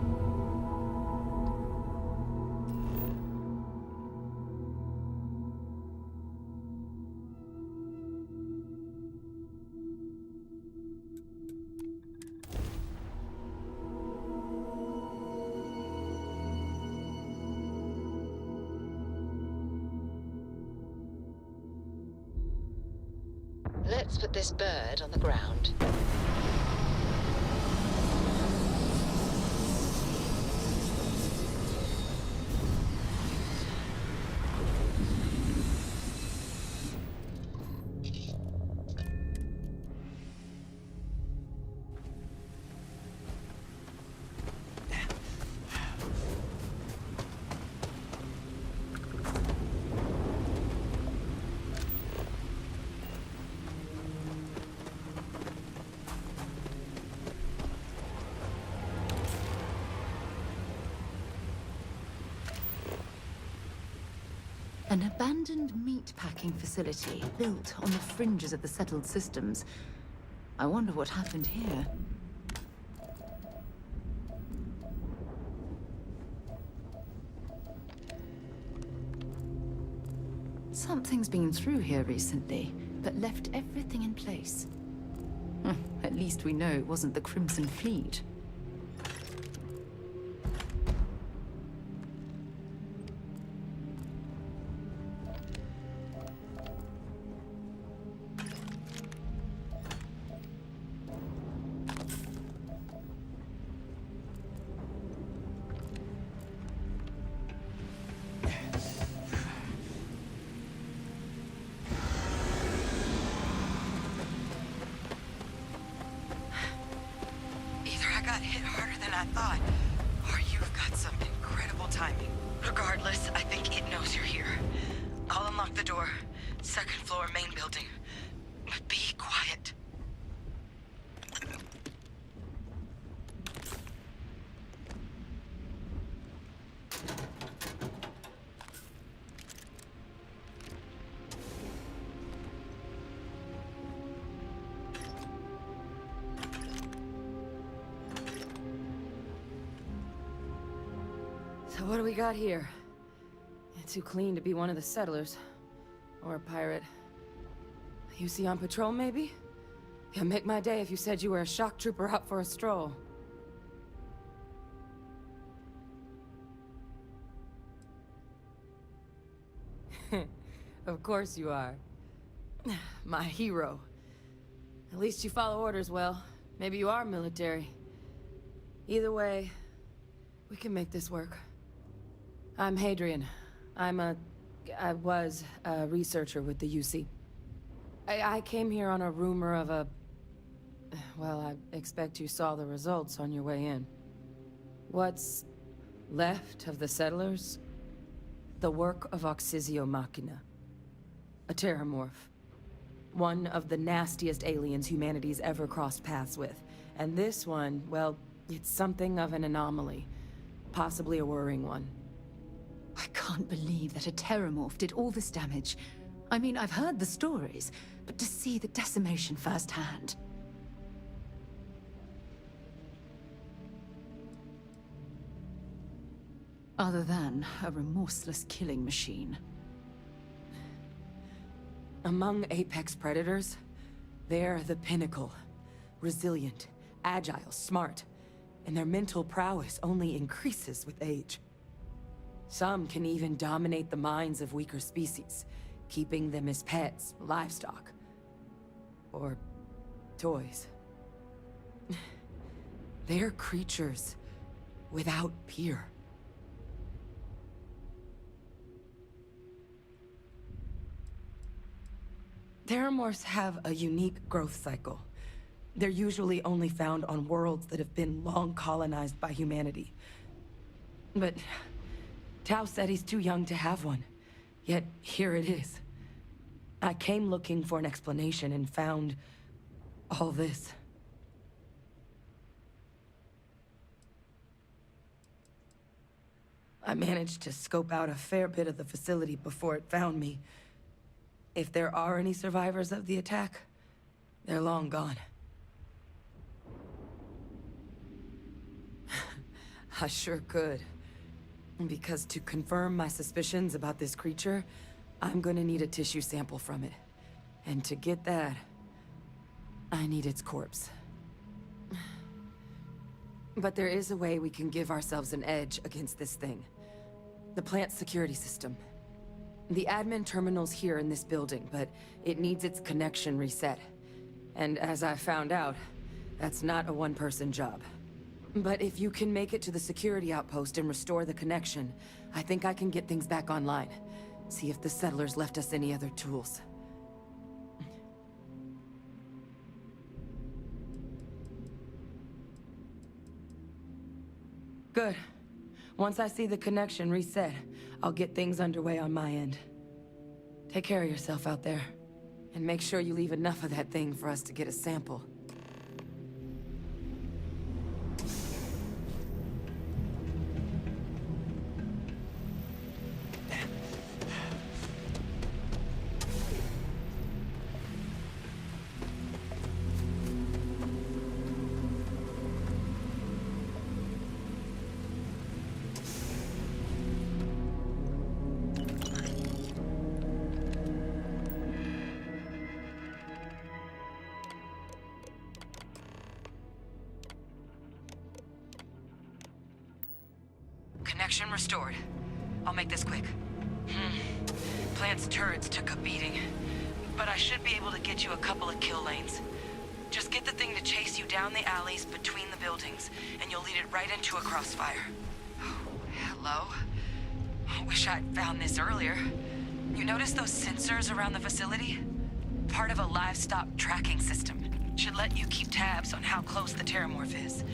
Let's put this bird on the ground. An abandoned meat-packing facility built on the fringes of the settled systems. I wonder what happened here. Something's been through here recently, but left everything in place. At least we know it wasn't the Crimson Fleet. Either I got hit harder than I thought, or you've got some incredible timing. Regardless, I think it knows you're here. I'll unlock the door. Second floor, main building. But be quiet. So what do we got here? Too clean to be one of the settlers. Or a pirate. You see on patrol, maybe? Yeah, make my day if you said you were a shock trooper out for a stroll. Of course you are. My hero. At least you follow orders well. Maybe you are military. Either way, we can make this work. I'm Hadrian. I was a researcher with the UC. I came here on a rumor of a... Well, I expect you saw the results on your way in. What's left of the settlers? The work of Oxysio Machina. A terramorph. One of the nastiest aliens humanity's ever crossed paths with. And this one, well, it's something of an anomaly. Possibly a worrying one. I can't believe that a terramorph did all this damage. I mean, I've heard the stories, but to see the decimation firsthand. Other than a remorseless killing machine. Among apex predators, they're the pinnacle. Resilient, agile, smart, and their mental prowess only increases with age. Some can even dominate the minds of weaker species, keeping them as pets, livestock, or toys. They're creatures without peer. Terramorphs have a unique growth cycle. They're usually only found on worlds that have been long colonized by humanity. But Tao said he's too young to have one. Yet, here it is. I came looking for an explanation and found all this. I managed to scope out a fair bit of the facility before it found me. If there are any survivors of the attack, they're long gone. I sure could. Because to confirm my suspicions about this creature, I'm gonna need a tissue sample from it. And to get that, I need its corpse. But there is a way we can give ourselves an edge against this thing. The plant's security system. The admin terminal's here in this building, but it needs its connection reset. And as I found out, that's not a one-person job. But if you can make it to the security outpost and restore the connection, I think I can get things back online. See if the settlers left us any other tools. Good. Once I see the connection reset, I'll get things underway on my end. Take care of yourself out there. And make sure you leave enough of that thing for us to get a sample. Connection restored. I'll make this quick. Plant's turrets took a beating, but I should be able to get you a couple of kill lanes. Just get the thing to chase you down the alleys between the buildings, and you'll lead it right into a crossfire. Hello? I wish I'd found this earlier. You notice those sensors around the facility? Part of a livestock tracking system. Should let you keep tabs on how close the terramorph is.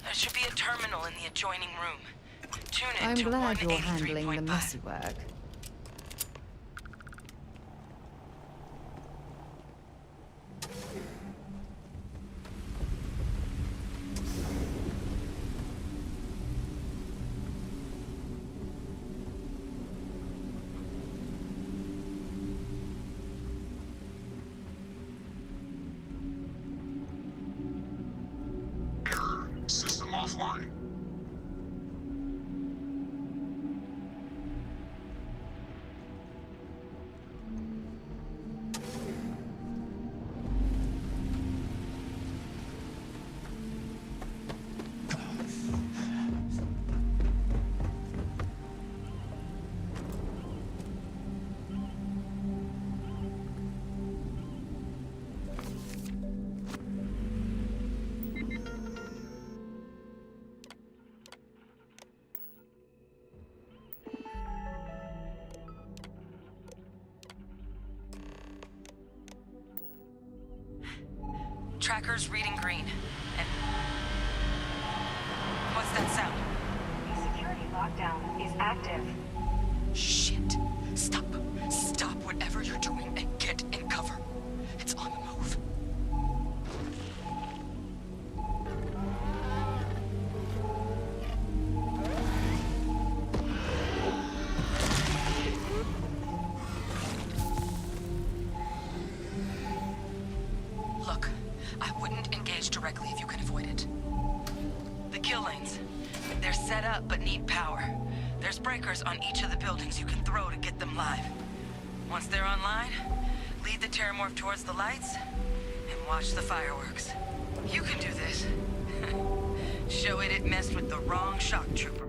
There should be a terminal in the adjoining room. Tune in I'm to glad you're handling the 183.5. messy work. System offline. Tracker's reading green. And what's that sound? The security lockdown is active. Shit. Stop. Stop whatever you're doing and get in cover. It's on the move. Look, I wouldn't engage directly if you can avoid it. The kill lanes. They're set up but need power. There's breakers on each of the buildings you can throw to get them live. Once they're online, lead the terramorph towards the lights and watch the fireworks. You can do this. Show it messed with the wrong shock trooper.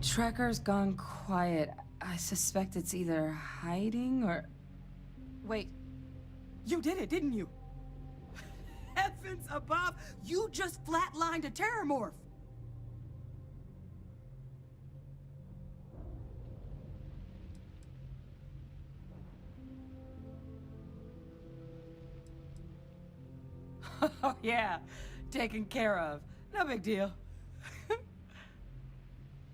tracker's gone quiet. I suspect it's either hiding or... Wait. You did it, didn't you? Heavens above! You just flatlined a terramorph! Oh, yeah. Taken care of. No big deal.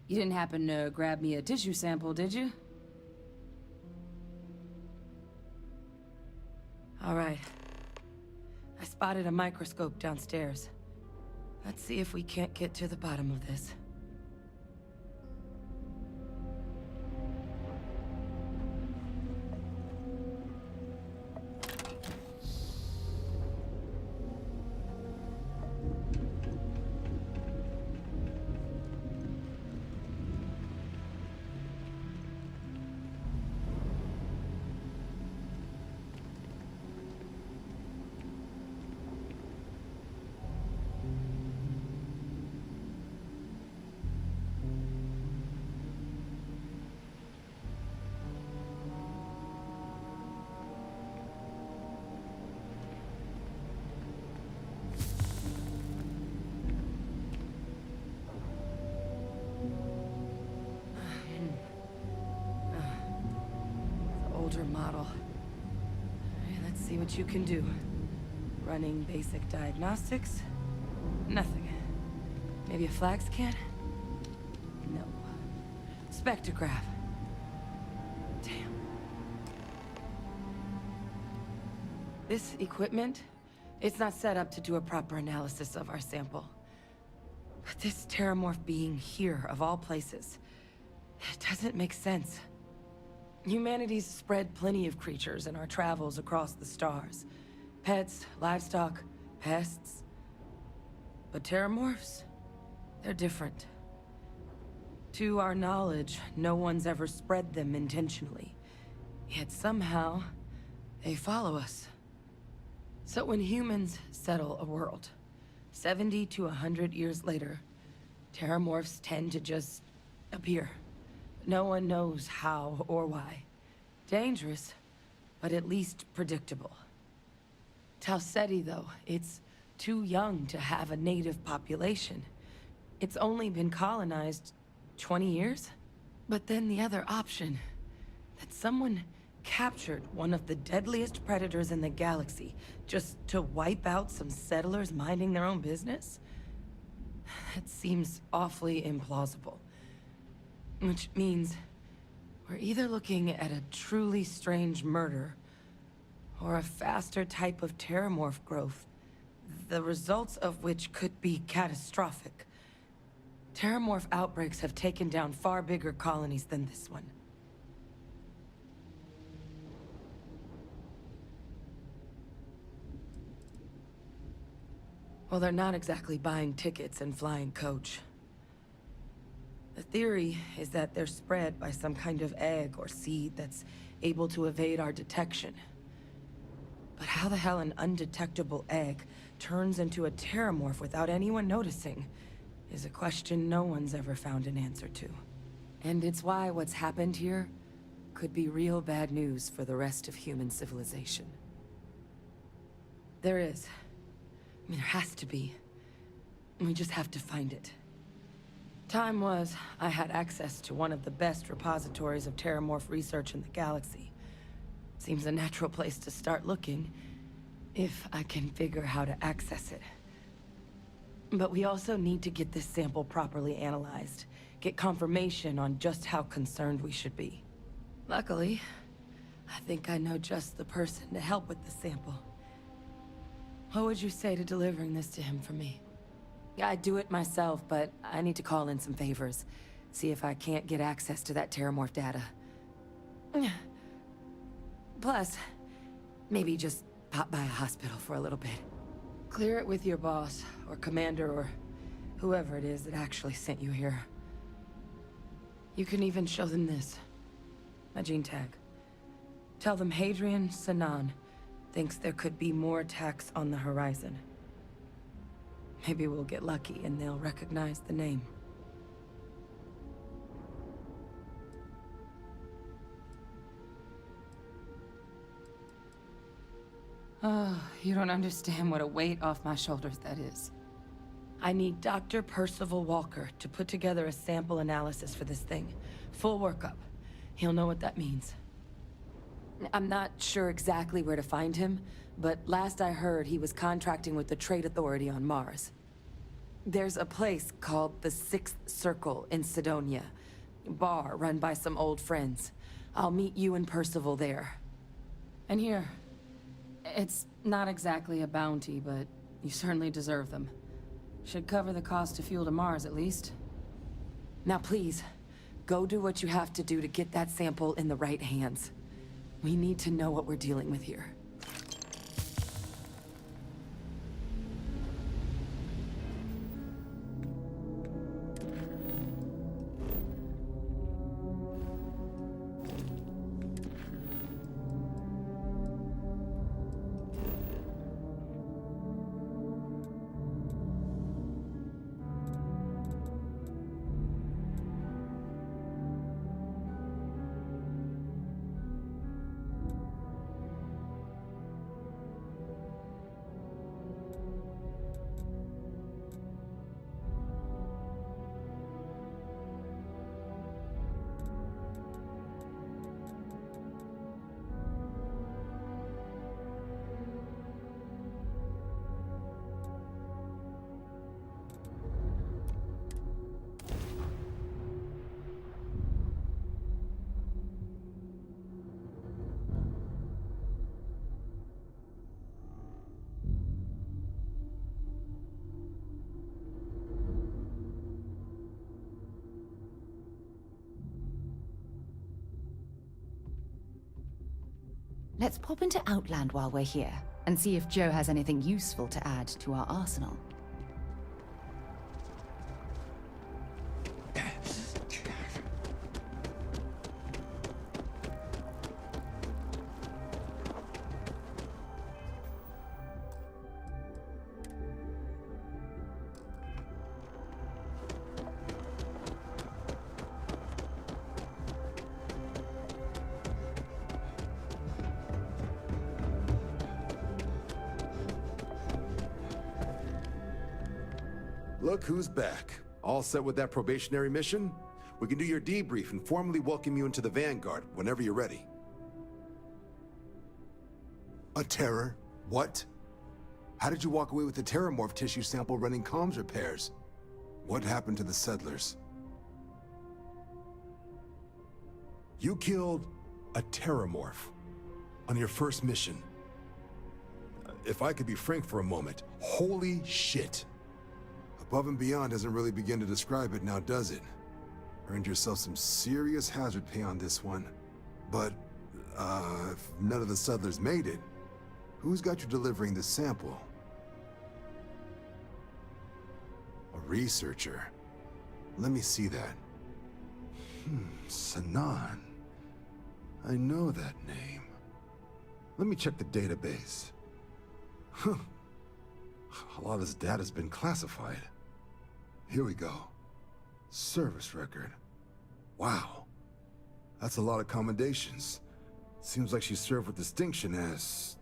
You didn't happen to grab me a tissue sample, did you? All right. I spotted a microscope downstairs. Let's see if we can't get to the bottom of this. Older model. All right, let's see what you can do. Running basic diagnostics? Nothing. Maybe a flag scan? No. Spectrograph. Damn. This equipment, it's not set up to do a proper analysis of our sample. But this terramorph being here, of all places, it doesn't make sense. Humanity's spread plenty of creatures in our travels across the stars. Pets, livestock, pests. But terramorphs? They're different. To our knowledge, no one's ever spread them intentionally. Yet somehow, they follow us. So when humans settle a world, 70 to 100 years later, terramorphs tend to just appear. No one knows how or why. Dangerous, but at least predictable. Tau Ceti, though, it's too young to have a native population. It's only been colonized 20 years? But then the other option, that someone captured one of the deadliest predators in the galaxy just to wipe out some settlers minding their own business? That seems awfully implausible. Which means we're either looking at a truly strange murder or a faster type of terramorph growth, the results of which could be catastrophic. Terramorph outbreaks have taken down far bigger colonies than this one. Well, they're not exactly buying tickets and flying coach. The theory is that they're spread by some kind of egg or seed that's able to evade our detection. But how the hell an undetectable egg turns into a terramorph without anyone noticing is a question no one's ever found an answer to. And it's why what's happened here could be real bad news for the rest of human civilization. There is. I mean, there has to be. We just have to find it. Time was, I had access to one of the best repositories of terramorph research in the galaxy. Seems a natural place to start looking, if I can figure how to access it. But we also need to get this sample properly analyzed, get confirmation on just how concerned we should be. Luckily, I think I know just the person to help with the sample. What would you say to delivering this to him for me? I'd do it myself, but I need to call in some favors. See if I can't get access to that terramorph data. Plus, maybe just pop by a hospital for a little bit. Clear it with your boss, or commander, or whoever it is that actually sent you here. You can even show them this. My gene tag. Tell them Hadrian Sanan thinks there could be more attacks on the horizon. Maybe we'll get lucky and they'll recognize the name. Oh, you don't understand what a weight off my shoulders that is. I need Dr. Percival Walker to put together a sample analysis for this thing. Full workup. He'll know what that means. I'm not sure exactly where to find him, but last I heard he was contracting with the Trade Authority on Mars. There's a place called the Sixth Circle in Sidonia. Bar run by some old friends. I'll meet you and Percival there. And here. It's not exactly a bounty, but you certainly deserve them. Should cover the cost of fuel to Mars, at least. Now please, go do what you have to do to get that sample in the right hands. We need to know what we're dealing with here. Let's pop into Outland while we're here, and see if Joe has anything useful to add to our arsenal. Look who's back. All set with that probationary mission? We can do your debrief and formally welcome you into the Vanguard whenever you're ready. A terror? What? How did you walk away with the terramorph tissue sample running comms repairs? What happened to the settlers? You killed a terramorph on your first mission. If I could be frank for a moment, holy shit. Above and beyond doesn't really begin to describe it now, does it? Earned yourself some serious hazard pay on this one. But, if none of the settlers made it, who's got you delivering the sample? A researcher. Let me see that. Sanan. I know that name. Let me check the database. Huh. A lot of this data's been classified. Here we go. Service record. Wow. That's a lot of commendations. Seems like she served with distinction as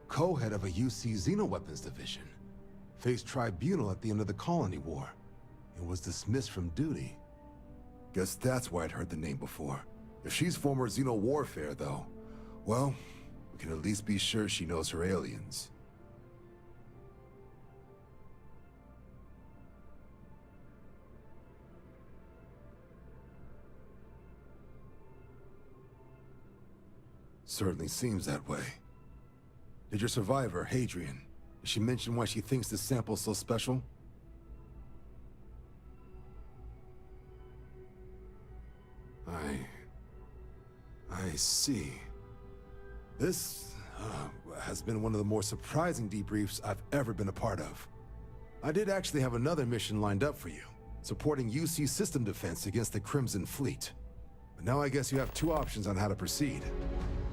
co-head of a UC Xenoweapons division. Faced tribunal at the end of the Colony War. And was dismissed from duty. Guess that's why I'd heard the name before. If she's former Xeno warfare, though, well, we can at least be sure she knows her aliens. Certainly seems that way. Did your survivor, Hadrian, did she mention why she thinks this sample's so special? I see. This has been one of the more surprising debriefs I've ever been a part of. I did actually have another mission lined up for you, supporting UC system defense against the Crimson Fleet. But now I guess you have two options on how to proceed.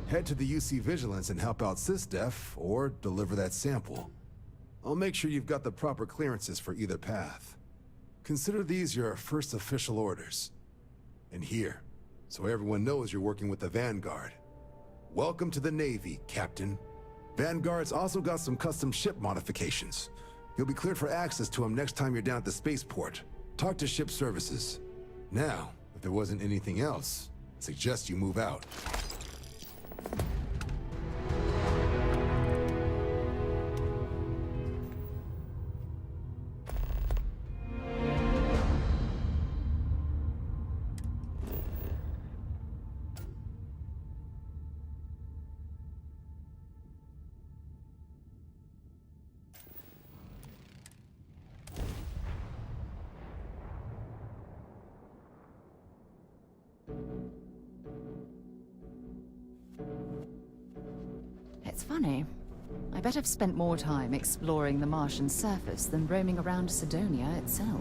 Head to the UC Vigilance and help out SysDef, or deliver that sample. I'll make sure you've got the proper clearances for either path. Consider these your first official orders. And here, so everyone knows you're working with the Vanguard. Welcome to the Navy, Captain. Vanguard's also got some custom ship modifications. You'll be cleared for access to them next time you're down at the spaceport. Talk to ship services. Now, if there wasn't anything else, I suggest you move out. It's funny. I bet I've spent more time exploring the Martian surface than roaming around Sidonia itself.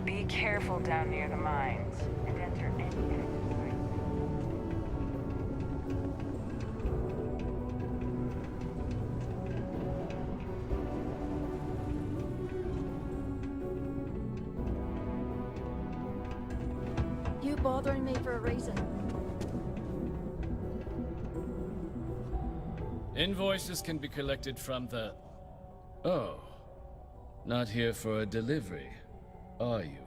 Be careful down near the mines, and enter any exit sign. You bothering me for a reason? Invoices can be collected from the... Oh. Not here for a delivery, are you?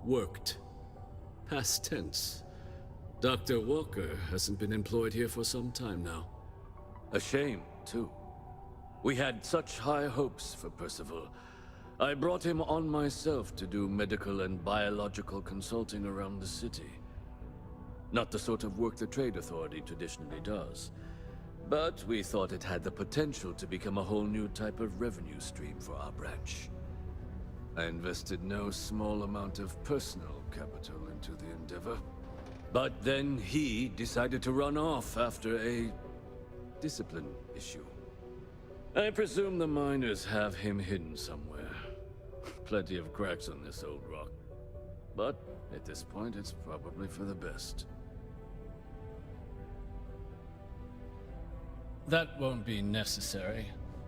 Worked. Past tense. Dr. Walker hasn't been employed here for some time now. A shame, too. We had such high hopes for Percival. I brought him on myself to do medical and biological consulting around the city. Not the sort of work the Trade Authority traditionally does. But we thought it had the potential to become a whole new type of revenue stream for our branch. I invested no small amount of personal capital into the endeavor. But then he decided to run off after a discipline issue. I presume the miners have him hidden somewhere. Plenty of cracks on this old rock. But at this point, it's probably for the best. That won't be necessary.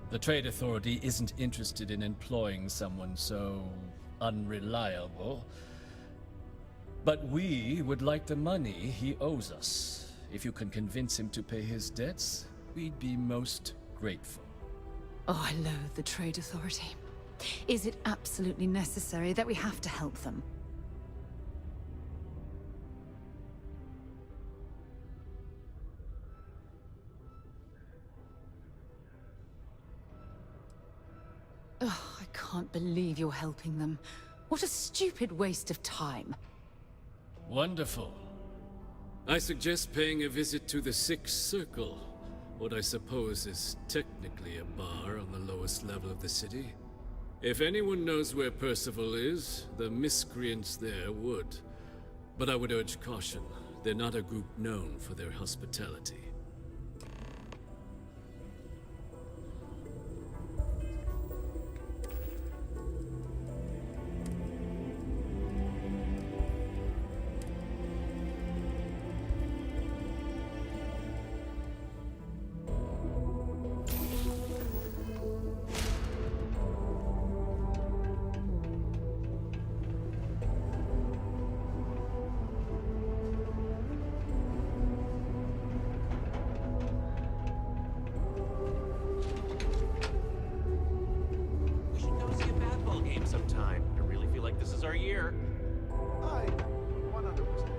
The Trade Authority isn't interested in employing someone so unreliable. But we would like the money he owes us. If you can convince him to pay his debts, we'd be most grateful. Oh, I loathe the Trade Authority. Is it absolutely necessary that we have to help them? Oh, I can't believe you're helping them. What a stupid waste of time. Wonderful. I suggest paying a visit to the Sixth Circle, what I suppose is technically a bar on the lowest level of the city. If anyone knows where Percival is, the miscreants there would. But I would urge caution. They're not a group known for their hospitality. We should go see a badball game sometime. I really feel like this is our year. 100%.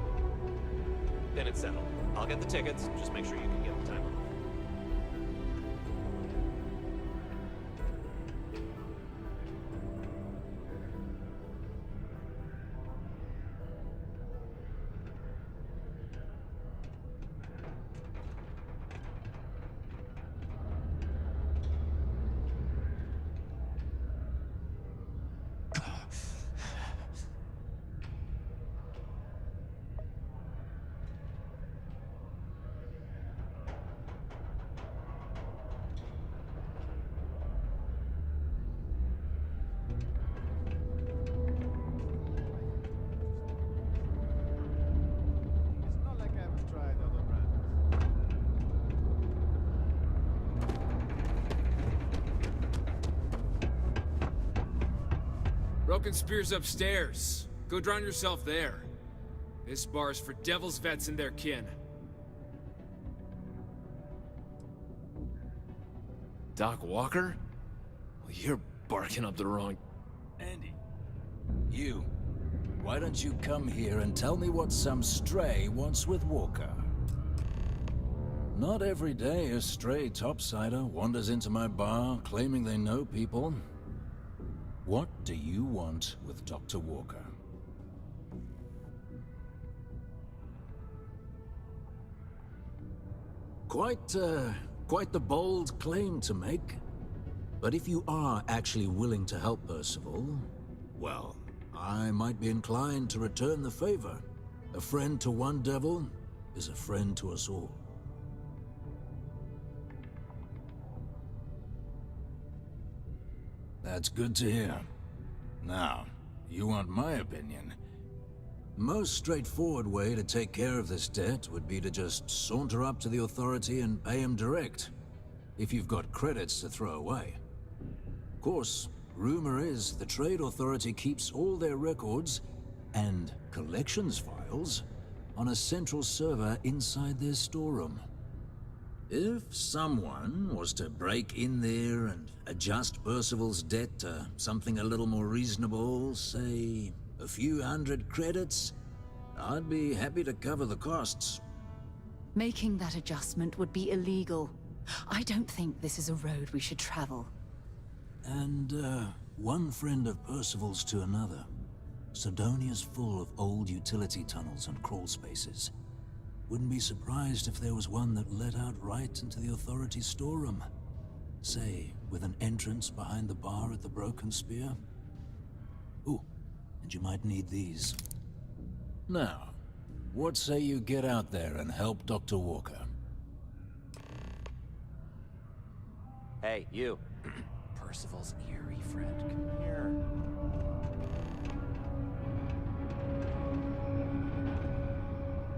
Then it's settled. I'll get the tickets. Just make sure you can get the time off. Broken Spear's upstairs. Go drown yourself there. This bar's for devil's vets and their kin. Doc Walker? Well, you're barking up the wrong... Andy, you. Why don't you come here and tell me what some stray wants with Walker? Not every day a stray topsider wanders into my bar claiming they know people. What do you want with Dr. Walker? Quite the bold claim to make. But if you are actually willing to help Percival, well, I might be inclined to return the favor. A friend to one devil is a friend to us all. That's good to hear. Now, you want my opinion? Most straightforward way to take care of this debt would be to just saunter up to the authority and pay him direct, if you've got credits to throw away. Of course, rumor is the Trade Authority keeps all their records and collections files on a central server inside their storeroom. If someone was to break in there and adjust Percival's debt to something a little more reasonable, say a few hundred credits, I'd be happy to cover the costs. Making that adjustment would be illegal. I don't think this is a road we should travel. And, one friend of Percival's to another. Sidonia's full of old utility tunnels and crawl spaces. Wouldn't be surprised if there was one that led out right into the authority's storeroom. Say, with an entrance behind the bar at the Broken Spear. Ooh, and you might need these. Now, what say you get out there and help Dr. Walker? Hey, you. Percival's eerie friend. Come here.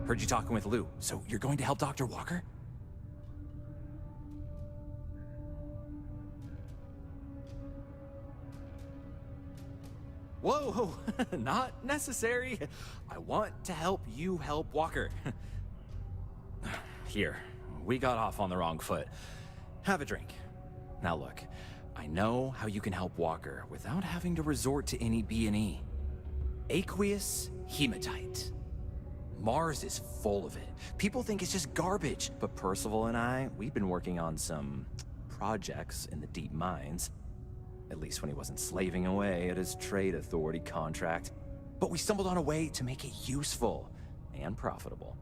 Heard you talking with Lou, so you're going to help Dr. Walker? Whoa, not necessary. I want to help you help Walker. Here, we got off on the wrong foot. Have a drink. Now look, I know how you can help Walker without having to resort to any B&E. Aqueous hematite. Mars is full of it. People think it's just garbage, but Percival and I, we've been working on some projects in the deep mines. At least when he wasn't slaving away at his Trade Authority contract. But we stumbled on a way to make it useful and profitable.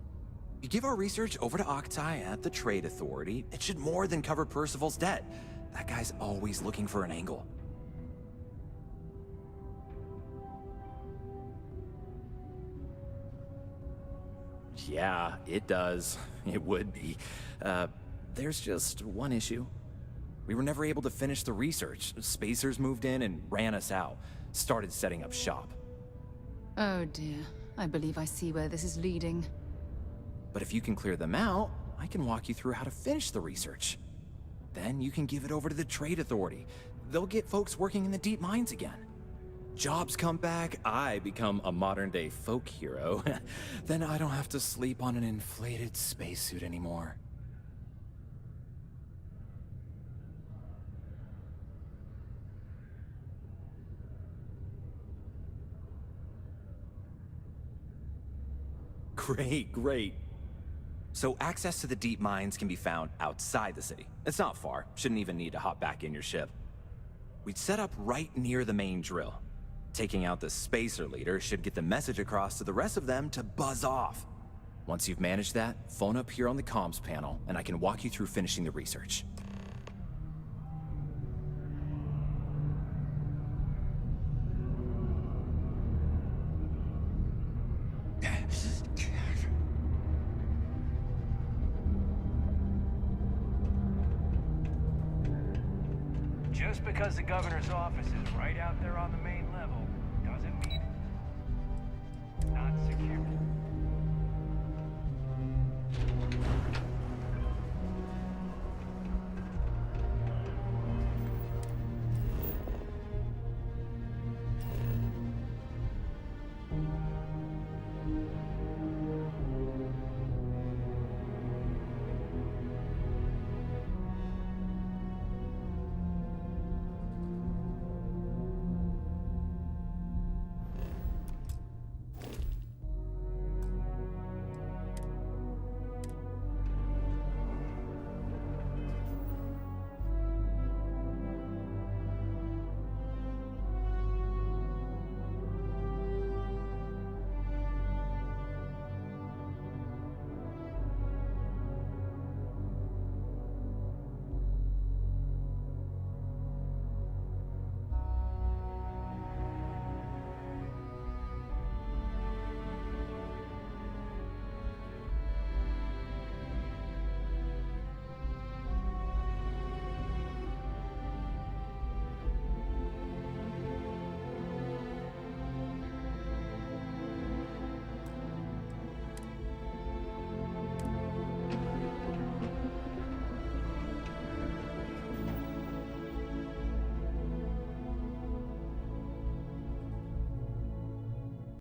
You give our research over to Octai at the Trade Authority, it should more than cover Percival's debt. That guy's always looking for an angle. Yeah, it does. It would be. There's just one issue. We were never able to finish the research. Spacers moved in and ran us out. Started setting up shop. Oh dear. I believe I see where this is leading. But if you can clear them out, I can walk you through how to finish the research. Then you can give it over to the Trade Authority. They'll get folks working in the deep mines again. Jobs come back, I become a modern-day folk hero. Then I don't have to sleep on an inflated spacesuit anymore. Great. So access to the deep mines can be found outside the city. It's not far. Shouldn't even need to hop back in your ship. We'd set up right near the main drill. Taking out the spacer leader should get the message across to the rest of them to buzz off. Once you've managed that, phone up here on the comms panel, and I can walk you through finishing the research. Just because the governor's office is right out there on the main level, doesn't mean it's not secure.